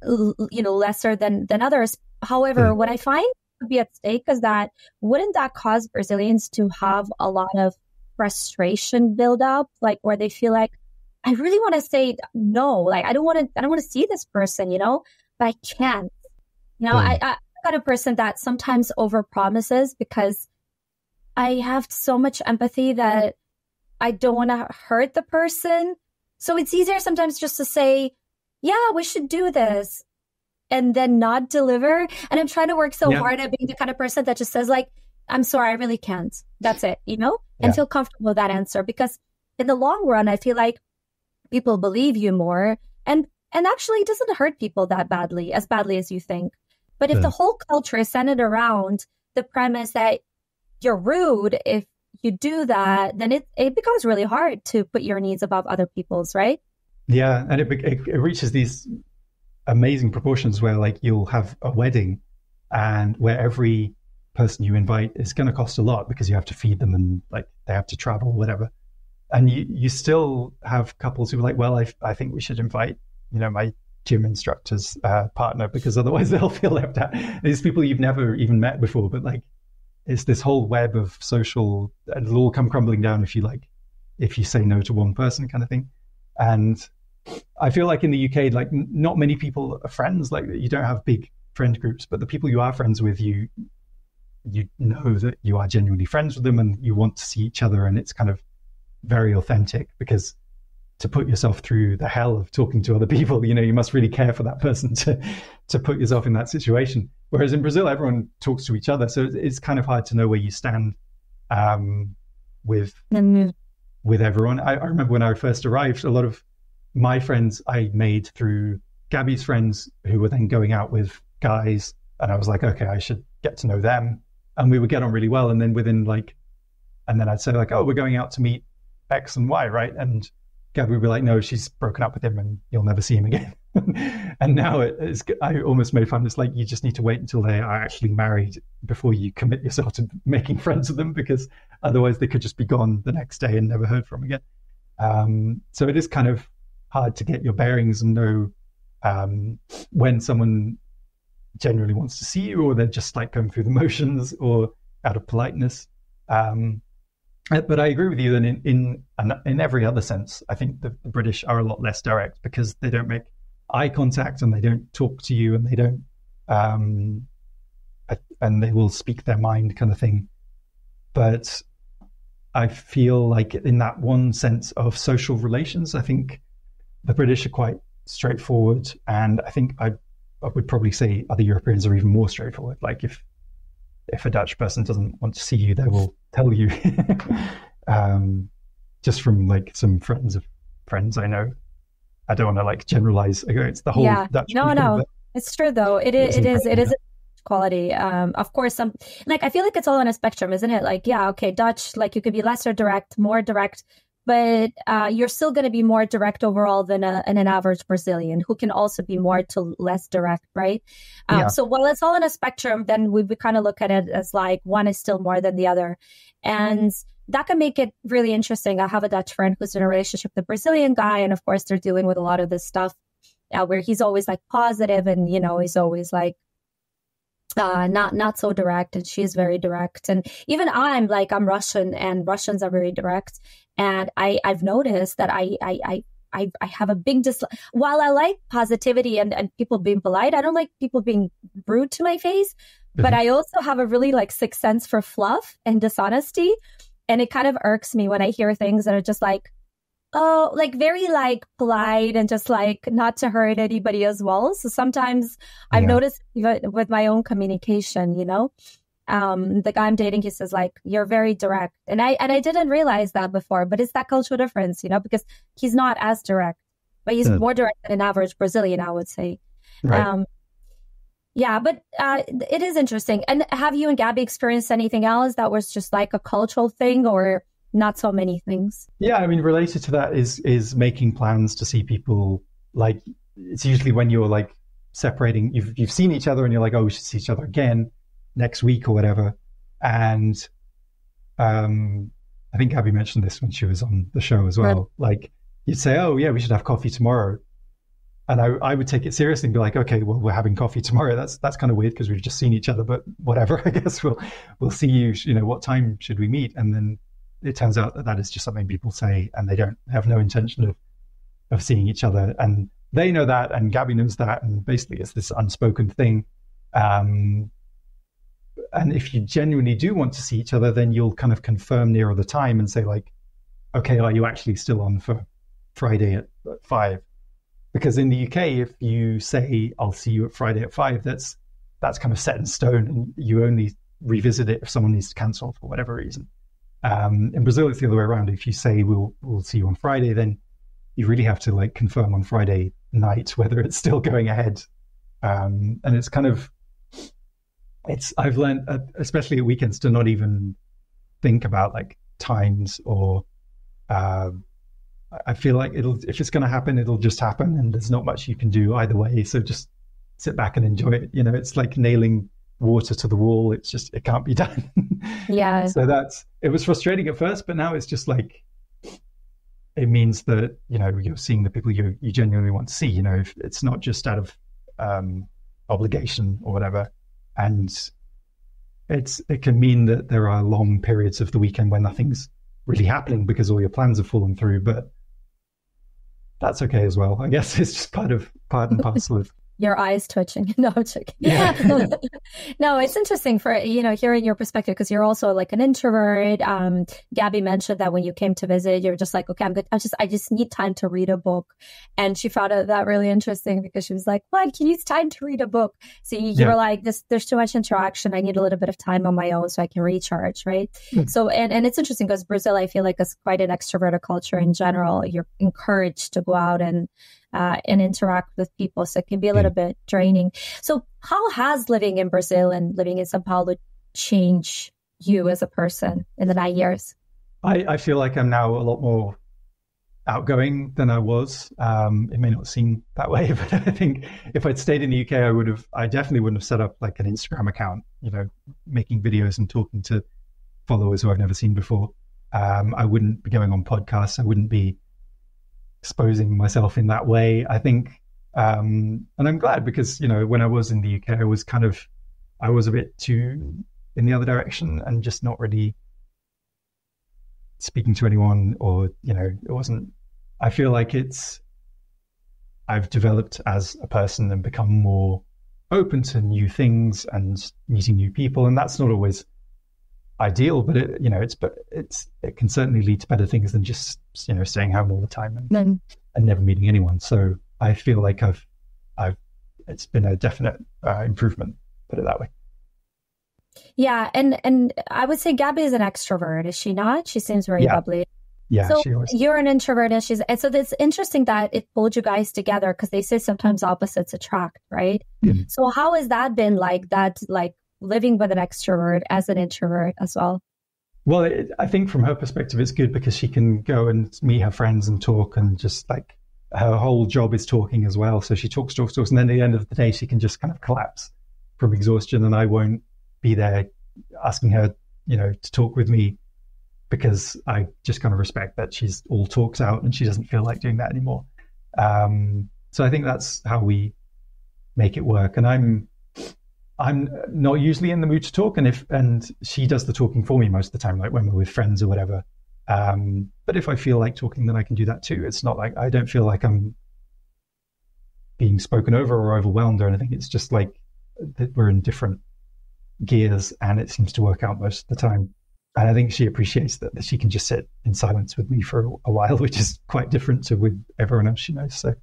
B: lesser than others. However, what I find could be at stake is that wouldn't that cause Brazilians to have a lot of frustration build up, like where they feel like, I really want to say no, like I don't want to see this person, but I can't. I'm the kind of person that sometimes overpromises because I have so much empathy that I don't want to hurt the person. So it's easier sometimes just to say, yeah, we should do this, and then not deliver. And I'm trying to work so hard at being the kind of person that just says like, I'm sorry, I really can't. That's it, and feel comfortable with that answer. Because in the long run, I feel like people believe you more, and actually it doesn't hurt people that badly as you think. But if the whole culture is centered around the premise that you're rude if you do that, then it becomes really hard to put your needs above other people's, right?
A: Yeah, and it reaches these amazing proportions where like you'll have a wedding and where every person you invite is going to cost a lot because you have to feed them and like they have to travel, whatever. And you still have couples who are like, well, I think we should invite, my gym instructor's partner because otherwise they'll feel left out. These people you've never even met before, but like it's this whole web of social, and it'll all come crumbling down if you say no to one person kind of thing. And I feel like in the UK, like not many people are friends. Like you don't have big friend groups, but the people you are friends with, you know that you are genuinely friends with them and you want to see each other, and it's kind of very authentic, because to put yourself through the hell of talking to other people, you must really care for that person to put yourself in that situation. Whereas in Brazil, everyone talks to each other, so it's kind of hard to know where you stand with everyone. I remember when I first arrived, a lot of my friends I made through Gabi's friends, who were then going out with guys, and I was like, okay, I should get to know them, and we would get on really well. And then and then I'd say like, oh, we're going out to meet X and Y, right? And Gabi would be like, no, she's broken up with him and you'll never see him again. And now I almost made fun. It's like, you just need to wait until they are actually married before you commit yourself to making friends with them, because otherwise they could just be gone the next day and never heard from again. So it is kind of hard to get your bearings and know when someone genuinely wants to see you, or they're just like going through the motions or out of politeness. But I agree with you that in every other sense, I think the British are a lot less direct because they don't make eye contact and they don't talk to you, and they don't, and they will speak their mind kind of thing. But I feel like in that one sense of social relations, I think the British are quite straightforward, and I think I would probably say other Europeans are even more straightforward. Like if a Dutch person doesn't want to see you, they will tell you. Just from like some friends of friends I know. I don't want to like generalize against the whole Dutch people.
B: No, it's true though. It is a quality. Of course, some like I feel like it's all on a spectrum, isn't it? Like, yeah, okay, Dutch, like you could be lesser direct, more direct, but you're still going to be more direct overall than an average Brazilian, who can also be more to less direct, right? So while it's all on a spectrum, then we kind of look at it as like one is still more than the other. And that can make it really interesting. I have a Dutch friend who's in a relationship with a Brazilian guy, and of course they're dealing with a lot of this stuff where he's always like positive, and he's always like not so direct, and she's very direct. And even I'm Russian, and Russians are very direct. And I've noticed that I have a big dislike. While I like positivity and people being polite, I don't like people being rude to my face. But I also have a really like sixth sense for fluff and dishonesty. And it kind of irks me when I hear things that are just like, oh, like very like polite and just like not to hurt anybody as well. So sometimes I've noticed with my own communication, the guy I'm dating, he says like, you're very direct. And I didn't realize that before, but it's that cultural difference, because he's not as direct, but he's more direct than an average Brazilian, I would say. Right. But it is interesting. And have you and Gabi experienced anything else that was just like a cultural thing, or not so many things? Yeah,
A: I mean, related to that is making plans to see people. Like, it's usually when you're like separating, you've seen each other and you're like, oh, we should see each other again next week or whatever. And I think Gabi mentioned this when she was on the show as well. Right. Like, you'd say, oh yeah, we should have coffee tomorrow. And I would take it seriously and be like, okay, well, we're having coffee tomorrow. That's kind of weird because we've just seen each other, but whatever. I guess we'll see you. You know, what time should we meet? And then it turns out that is just something people say, and they don't have no intention of seeing each other. And they know that, and Gabby knows that, and basically it's this unspoken thing. And if you genuinely do want to see each other, then you'll kind of confirm nearer the time and say like, okay, are you actually still on for Friday at 5? Because in the UK, if you say, I'll see you at Friday at 5, that's kind of set in stone, and you only revisit it if someone needs to cancel for whatever reason. In Brazil, it's the other way around. If you say, we'll see you on Friday, then you really have to like confirm on Friday night whether it's still going ahead. And it's kind of, I've learned, especially at weekends, to not even think about like times or, I feel like if it's going to happen, it'll just happen, and there's not much you can do either way. So just sit back and enjoy it. You know, it's like nailing water to the wall. It can't be done.
B: Yeah.
A: So it was frustrating at first, but now it's just like, it means that, you know, you're seeing the people you genuinely want to see. You know, if it's not just out of obligation or whatever. And it can mean that there are long periods of the weekend when nothing's really happening because all your plans have fallen through, but that's okay as well. I guess it's just part and parcel of
B: your eyes twitching. No, I'm joking.
A: Yeah.
B: No, it's interesting for, you know, hearing your perspective, because you're also like an introvert. Gabby mentioned that when you came to visit, you're just like, okay, I'm good. I just need time to read a book. And she found that really interesting because she was like, well, I can use time to read a book. So you were like, there's too much interaction. I need a little bit of time on my own so I can recharge, right? So, and it's interesting because Brazil, I feel like, is quite an extroverted culture in general. You're encouraged to go out and interact with people. So it can be a little bit draining. So how has living in Brazil and living in Sao Paulo changed you as a person in the 9 years?
A: I feel like I'm now a lot more outgoing than I was. It may not seem that way, but I think if I'd stayed in the UK, I definitely wouldn't have set up like an Instagram account, you know, making videos and talking to followers who I've never seen before. I wouldn't be going on podcasts. I wouldn't be exposing myself in that way, I think. And I'm glad, because, you know, when I was in the UK, I was a bit too in the other direction and just not really speaking to anyone, or, you know, I feel like I've developed as a person and become more open to new things and meeting new people. And that's not always ideal, but it can certainly lead to better things than just, you know, staying home all the time and never meeting anyone. So I feel like it's been a definite improvement, put it that way.
B: Yeah, and I would say Gabby is an extrovert, is she not? She seems very bubbly.
A: Yeah,
B: so
A: she always.
B: You're an introvert, and so it's interesting that it pulled you guys together, because they say sometimes opposites attract, right? Mm. So how has that been like living with an extrovert as an introvert as well?
A: Well, I think from her perspective, it's good because she can go and meet her friends and talk, and just like her whole job is talking as well. So she talks, and then at the end of the day, she can just kind of collapse from exhaustion, and I won't be there asking her, you know, to talk with me, because I just kind of respect that she's all talks out and she doesn't feel like doing that anymore. So I think that's how we make it work. And I'm not usually in the mood to talk, and she does the talking for me most of the time, like when we're with friends or whatever. But if I feel like talking, then I can do that too. It's not like I don't feel like I'm being spoken over or overwhelmed or anything. It's just like that we're in different gears, and it seems to work out most of the time. And I think she appreciates that she can just sit in silence with me for a while, which is quite different to with everyone else she knows. So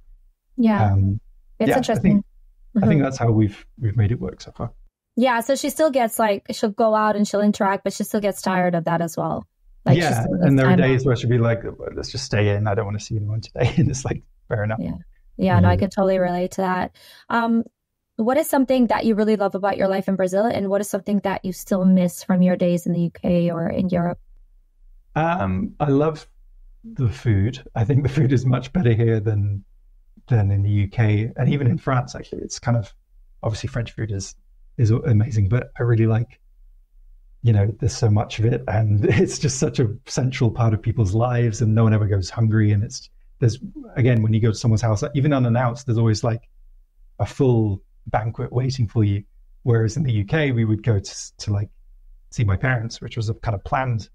B: it's interesting.
A: I think that's how we've made it work so far.
B: Yeah, so she still gets she'll go out and she'll interact, but she still gets tired of that as well.
A: And there are days where she'll be like, let's just stay in. I don't want to see anyone today. And it's like, fair enough.
B: Yeah, no, I can totally relate to that. What is something that you really love about your life in Brazil, and what is something that you still miss from your days in the UK or in Europe?
A: I love the food. I think the food is much better here than in the UK, and even in France. Actually, it's kind of, obviously French food is amazing, but I really like, you know, there's so much of it, and it's just such a central part of people's lives, and no one ever goes hungry, and there's, again, when you go to someone's house, even unannounced, there's always like a full banquet waiting for you. Whereas in the UK, we would go to like see my parents, which was a kind of planned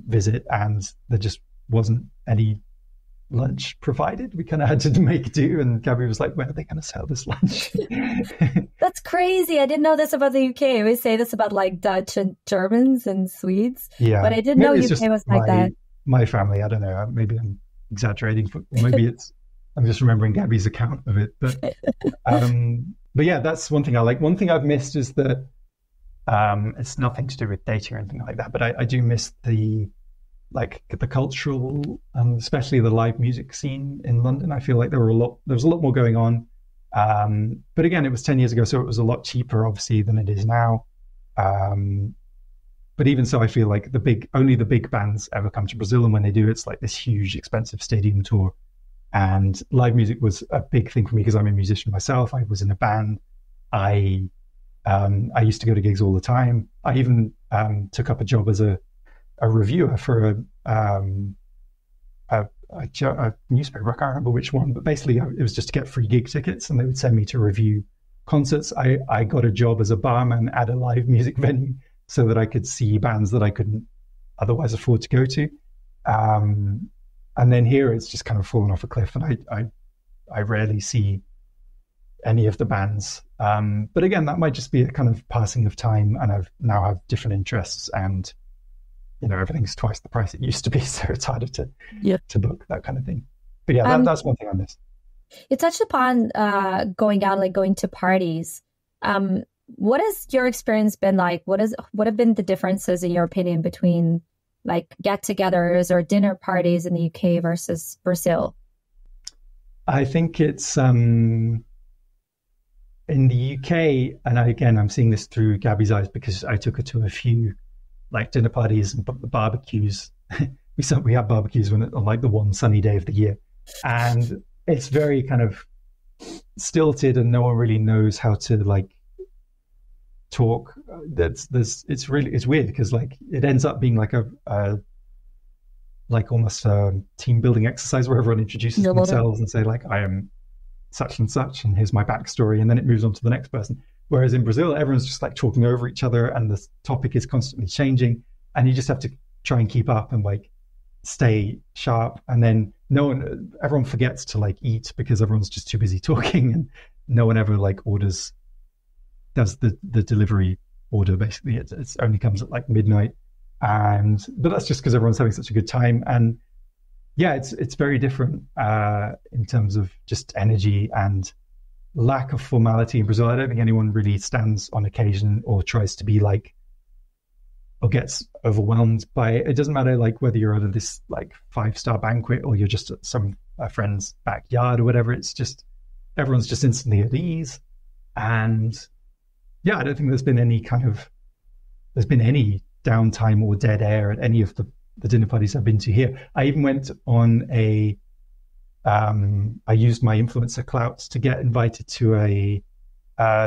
A: visit, and there just wasn't any lunch provided. We kind of had to make do, and Gabi was like, when are they going to sell this lunch?
B: That's crazy. I didn't know this about the UK. I always say this about like Dutch and Germans and Swedes, but I didn't know UK was like that.
A: My family, I don't know, maybe I'm exaggerating, but maybe I'm just remembering Gabi's account of it. But yeah, that's one thing I like. One thing I've missed is that it's nothing to do with dating or anything like that, but I do miss the cultural, especially the live music scene in London. I feel like there was a lot more going on. But again, it was 10 years ago, so it was a lot cheaper, obviously, than it is now. But even so, I feel like only the big bands ever come to Brazil, and when they do, it's like this huge, expensive stadium tour. And live music was a big thing for me because I'm a musician myself. I was in a band. I used to go to gigs all the time. I even took up a job as a reviewer for a newspaper. I can't remember which one, but basically it was just to get free gig tickets, and they would send me to review concerts. I got a job as a barman at a live music venue so that I could see bands that I couldn't otherwise afford to go to. And then here it's just kind of fallen off a cliff, and I rarely see any of the bands. But again, that might just be a kind of passing of time, and I've now have different interests, and everything's twice the price it used to be, so it's harder to book, that kind of thing. But yeah, that's one thing I miss.
B: You touched upon going out, like going to parties. What has your experience been like? What have been the differences, in your opinion, between like get-togethers or dinner parties in the UK versus Brazil?
A: I think it's in the UK, and I'm seeing this through Gabi's eyes because I took her to a few like dinner parties and barbecues. we have barbecues on like the one sunny day of the year, and it's very kind of stilted, and no one really knows how to like talk. It's weird because like it ends up being like like almost a team building exercise where everyone introduces themselves and say like, I am such and such, and here's my backstory, and then it moves on to the next person. Whereas in Brazil, everyone's just like talking over each other, and the topic is constantly changing, and you just have to try and keep up and like stay sharp. And then everyone forgets to like eat because everyone's just too busy talking, and no one ever like does the delivery order. Basically, it only comes at like midnight, but that's just because everyone's having such a good time. And yeah, it's very different in terms of just energy and lack of formality in Brazil. I don't think anyone really stands on occasion or tries to be like, or gets overwhelmed by it. It doesn't matter like whether you're at this like 5-star banquet or you're just at some friend's backyard or whatever. It's just everyone's just instantly at ease. And yeah, I don't think there's been any downtime or dead air at any of the dinner parties I've been to here. I even went on I used my influencer clout to get invited to a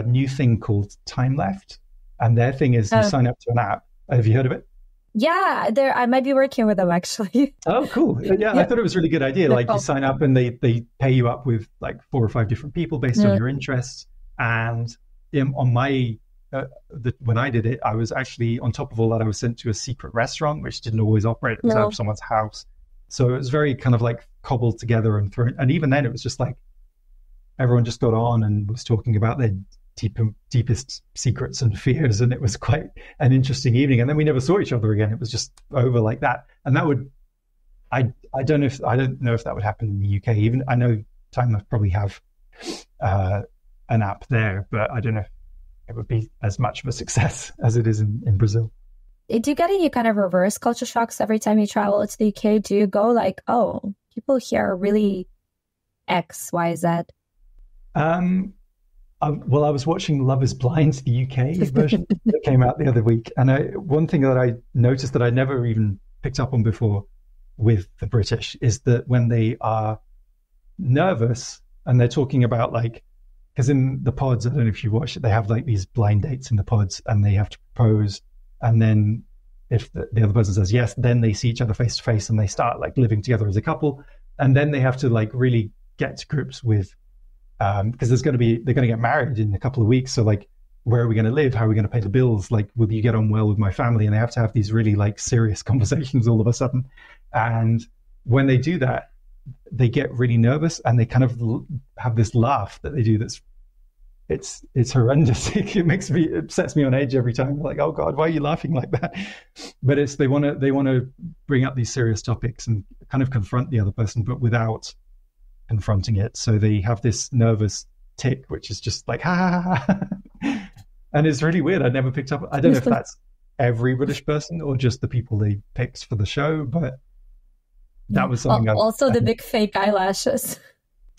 A: new thing called Time Left. And their thing is you sign up to an app. Have you heard of it?
B: Yeah, I might be working with them actually.
A: Oh, cool. Yeah, I thought it was a really good idea. Like you sign up and they pay you up with like 4 or 5 different people based on your interests. And on my when I did it, I was actually, on top of all that, I was sent to a secret restaurant, which didn't always operate. It was out of someone's house. So it was very kind of like cobbled together and thrown. And even then it was just like, everyone just got on and was talking about their deepest secrets and fears. And it was quite an interesting evening. And then we never saw each other again. It was just over like that. And that would, I don't know if that would happen in the UK. Even I know Time Left probably have an app there, but I don't know if it would be as much of a success as it is in Brazil.
B: Do you get any kind of reverse culture shocks every time you travel to the UK? Do you go like, oh, people here are really X, Y, Z?
A: Well, I was watching Love is Blind, the UK version that came out the other week. And one thing that I noticed that I never even picked up on before with the British is that when they are nervous and they're talking about like, because in the pods, I don't know if you watch it, they have like these blind dates in the pods and they have to propose. And then if the other person says yes, then they see each other face to face and they start like living together as a couple. and then they have to like really get to grips with, because they're going to get married in a couple of weeks. So like, where are we going to live? How are we going to pay the bills? Like, will you get on well with my family? And they have to have these really like serious conversations all of a sudden. And when they do that, they get really nervous, and they kind of have this laugh that they do. It's horrendous. It sets me on edge every time. Like, oh God, why are you laughing like that? But they want to bring up these serious topics and kind of confront the other person, but without confronting it. So they have this nervous tick, which is just like, ha ha ha, ha. And it's really weird. I never picked up. I don't know if that's every British person or just the people they picked for the show, but that was something.
B: Also, the big fake eyelashes.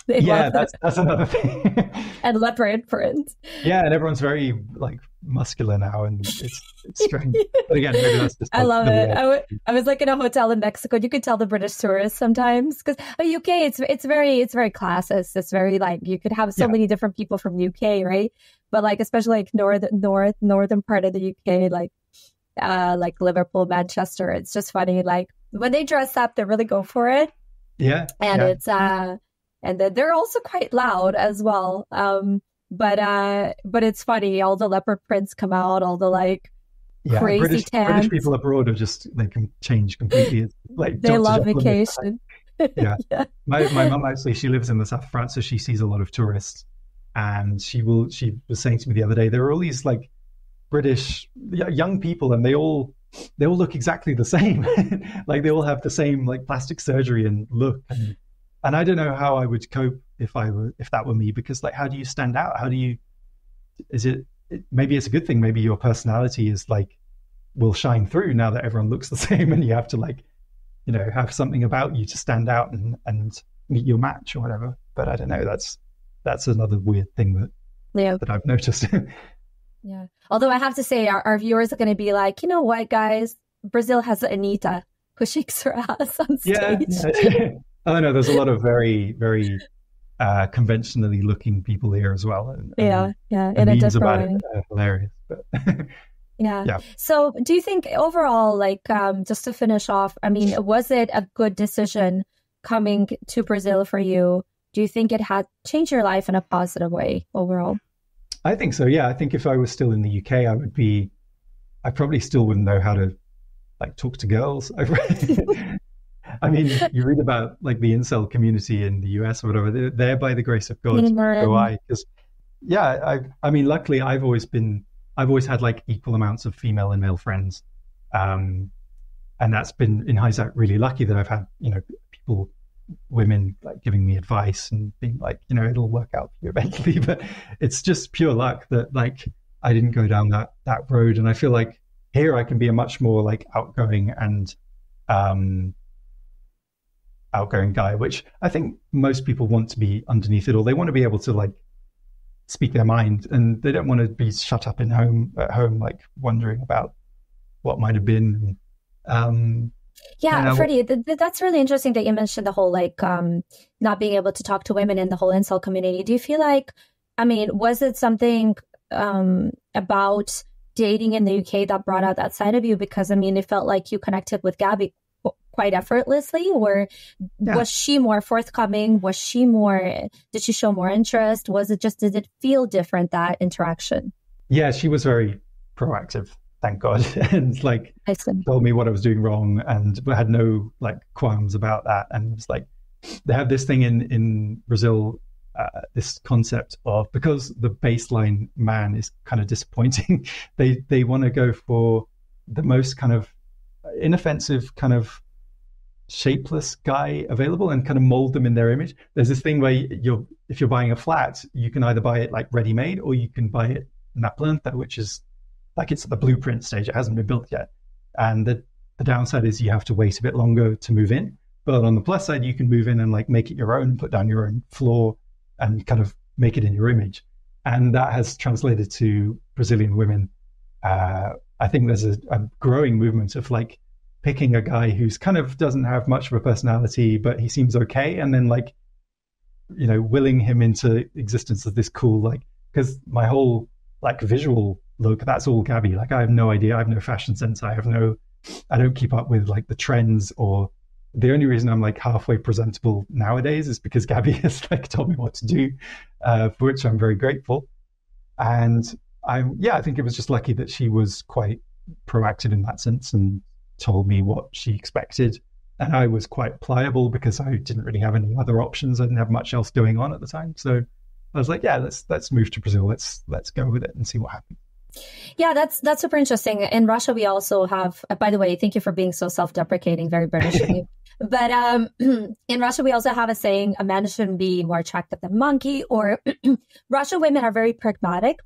A: Yeah, that's another thing.
B: And leopard print.
A: Yeah, and everyone's very like muscular now, and it's strange. But again, maybe that's just.
B: I love it. I was like in a hotel in Mexico. You could tell the British tourists sometimes, because UK, it's very classist. It's very like, you could have so many different people from UK, right? But like, especially like northern part of the UK, like Liverpool, Manchester. It's just funny. Like when they dress up, they really go for it.
A: Yeah,
B: and it's and then they're also quite loud as well. But it's funny. All the leopard prints come out. All the like crazy tans.
A: British people abroad are just, they can change completely. It's like
B: they love vacation.
A: Yeah. My mum actually, she lives in the south of France, so she sees a lot of tourists. And she was saying to me the other day, there are all these like British young people, and they all look exactly the same. Like they all have the same like plastic surgery and look. And I don't know how I would cope if that were me, because like, how do you stand out? Maybe it's a good thing. Maybe your personality is like, will shine through now that everyone looks the same, and you have to like, you know, have something about you to stand out and meet your match or whatever. But I don't know. That's another weird thing that I've noticed.
B: Yeah. Although I have to say, our viewers are going to be like, you know what, guys, Brazil has Anitta who shakes her ass on stage.
A: Yeah. Oh no, there's a lot of very, very conventionally looking people here as well. And
B: in a different way.
A: Hilarious. But
B: yeah. So do you think overall, like, just to finish off, I mean, was it a good decision coming to Brazil for you? Do you think it had changed your life in a positive way overall?
A: I think so, yeah. I think if I was still in the UK, I probably still wouldn't know how to like talk to girls. I mean, you read about like the incel community in the US or whatever, they're by the grace of God. So I mean, luckily I've always had like equal amounts of female and male friends. And that's been, in hindsight, really lucky that I've had, you know, women like giving me advice and being like, you know, it'll work out for you eventually. But it's just pure luck that like I didn't go down that road. And I feel like here I can be a much more like outgoing guy, which I think most people want to be underneath it all. They want to be able to like speak their mind, and they don't want to be shut up at home like wondering about what might have been.
B: Freddie, that's really interesting that you mentioned the whole like not being able to talk to women in the whole incel community. Do you feel like, I mean, was it something about dating in the UK that brought out that side of you? Because I mean, it felt like you connected with Gabi quite effortlessly, or was she more forthcoming? Did she show more interest? Did it feel different, that interaction? Yeah,
A: she was very proactive, thank God. And like told me what I was doing wrong, and had no like qualms about that. And it was like, they have this thing in Brazil, this concept of, because the baseline man is kind of disappointing, they want to go for the most kind of inoffensive, kind of shapeless guy available and kind of mold them in their image. There's this thing where if you're buying a flat, you can either buy it like ready-made, or you can buy it na planta, which is like, it's at the blueprint stage. It hasn't been built yet. And the downside is you have to wait a bit longer to move in. But on the plus side, you can move in and like make it your own, put down your own floor and kind of make it in your image. And that has translated to Brazilian women. I think there's a growing movement of like picking a guy who's kind of doesn't have much of a personality, but he seems okay. And then like, you know, willing him into existence as this cool, like, because my whole like visual look, that's all Gabi. Like I have no idea. I have no fashion sense. I don't keep up with like the trends or the only reason I'm like halfway presentable nowadays is because Gabi has like told me what to do, for which I'm very grateful. And I think it was just lucky that she was quite proactive in that sense and told me what she expected. And I was quite pliable because I didn't really have any other options. I didn't have much else going on at the time. So I was like, yeah, let's move to Brazil. Let's go with it and see what happens.
B: Yeah, that's super interesting. In Russia, we also have, by the way, thank you for being so self-deprecating, very British of you. But in Russia, we also have a saying, a man shouldn't be more attractive than a monkey, or Russian women are very pragmatic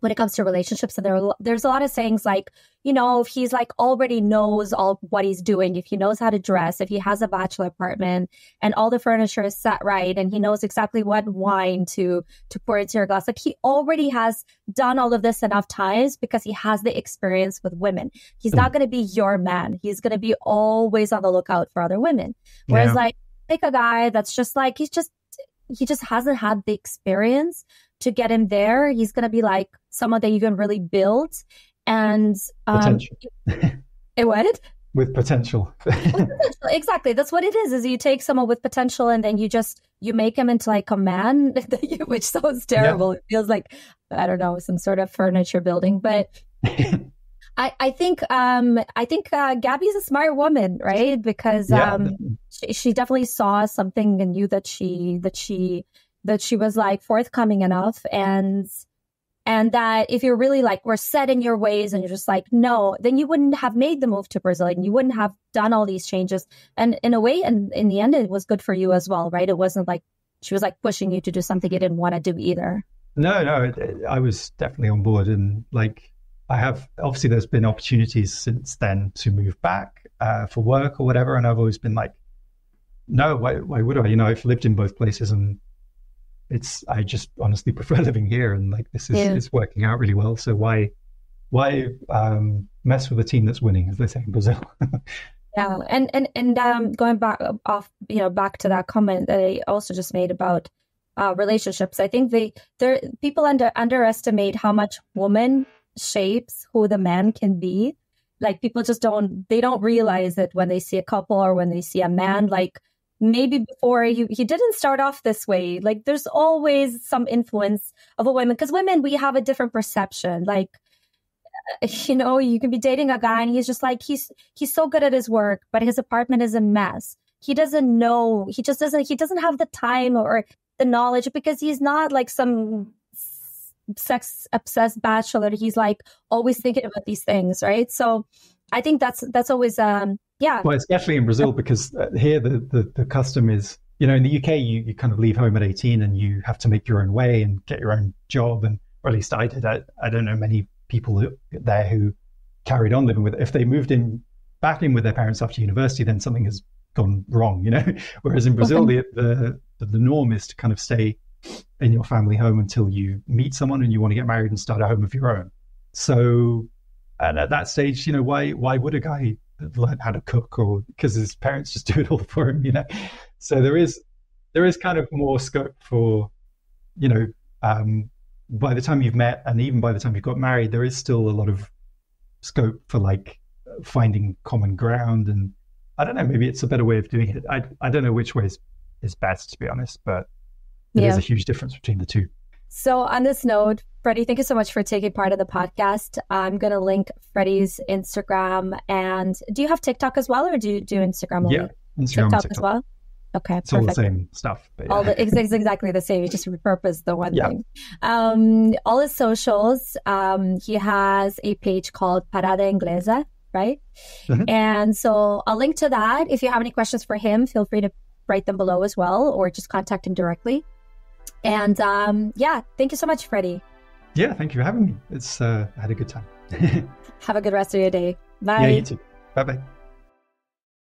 B: when it comes to relationships. And there's a lot of sayings like, you know, if he's like already knows all what he's doing, if he knows how to dress, if he has a bachelor apartment and all the furniture is set right, and he knows exactly what wine to pour into your glass, like he already has done all of this enough times because he has the experience with women. He's not going to be your man. He's going to be always on the lookout for other women. Whereas like pick a guy that's just like, he just hasn't had the experience to get him there. He's going to be like someone that you can really build. And
A: potential.
B: What?
A: With potential.
B: Exactly. That's what it is you take someone with potential and then you make him into like a man, which sounds terrible. Yeah. It feels like, I don't know, some sort of furniture building. But I think Gabi's a smart woman, right? Because she definitely saw something in you that she was like forthcoming enough, and that if you're really like, we're set in your ways and you're just like, no, then you wouldn't have made the move to Brazil and you wouldn't have done all these changes. And in a way, and in the end, it was good for you as well, right? It wasn't like she was like pushing you to do something you didn't want to do either.
A: No, I was definitely on board. And like, obviously there's been opportunities since then to move back for work or whatever. And I've always been like, no, why would I? You know, I've lived in both places and I just honestly prefer living here, and like this is working out really well. So why mess with a team that's winning, as they say in Brazil?
B: Yeah, and going back to that comment that I also just made about relationships, I think people underestimate how much woman shapes who the man can be. Like people just don't realize it when they see a couple or when they see a man. Like maybe before he didn't start off this way. Like there's always some influence of a woman, because women, we have a different perception. Like, you know, you can be dating a guy and he's just like, he's so good at his work, but his apartment is a mess. He doesn't know. He doesn't have the time or the knowledge, because he's not like some sex obsessed bachelor. He's like always thinking about these things, right? So I think that's always well,
A: especially in Brazil, because here the custom is, you know, in the UK you kind of leave home at 18 and you have to make your own way and get your own job, and or at least I did. I don't know many people there who carried on living with it. If they moved back in with their parents after university, then something has gone wrong, you know. Whereas in Brazil, the norm is to kind of stay in your family home until you meet someone and you want to get married and start a home of your own. So, and at that stage, you know, why would a guy learn how to cook? Or because his parents just do it all for him, you know. So there is kind of more scope for, you know, by the time you've met and even by the time you've got married, there is still a lot of scope for like finding common ground. And I don't know, maybe it's a better way of doing it. I don't know which way is best, to be honest, but there's a huge difference between the two.
B: So on this note, Freddy, thank you so much for taking part of the podcast. I'm going to link Freddy's Instagram. And do you have TikTok as well, or do you do Instagram only?
A: Yeah, Instagram
B: TikTok as well? Okay,
A: it's perfect. All the same stuff. But
B: it's exactly the same. You just repurpose the one thing. All his socials, he has a page called Parada Inglesa, right? Mm-hmm. And so I'll link to that. If you have any questions for him, feel free to write them below as well, or just contact him directly. And thank you so much, Freddy.
A: Yeah, thank you for having me. I had a good time.
B: Have a good rest of your day. Bye.
A: Yeah, you too. Bye-bye.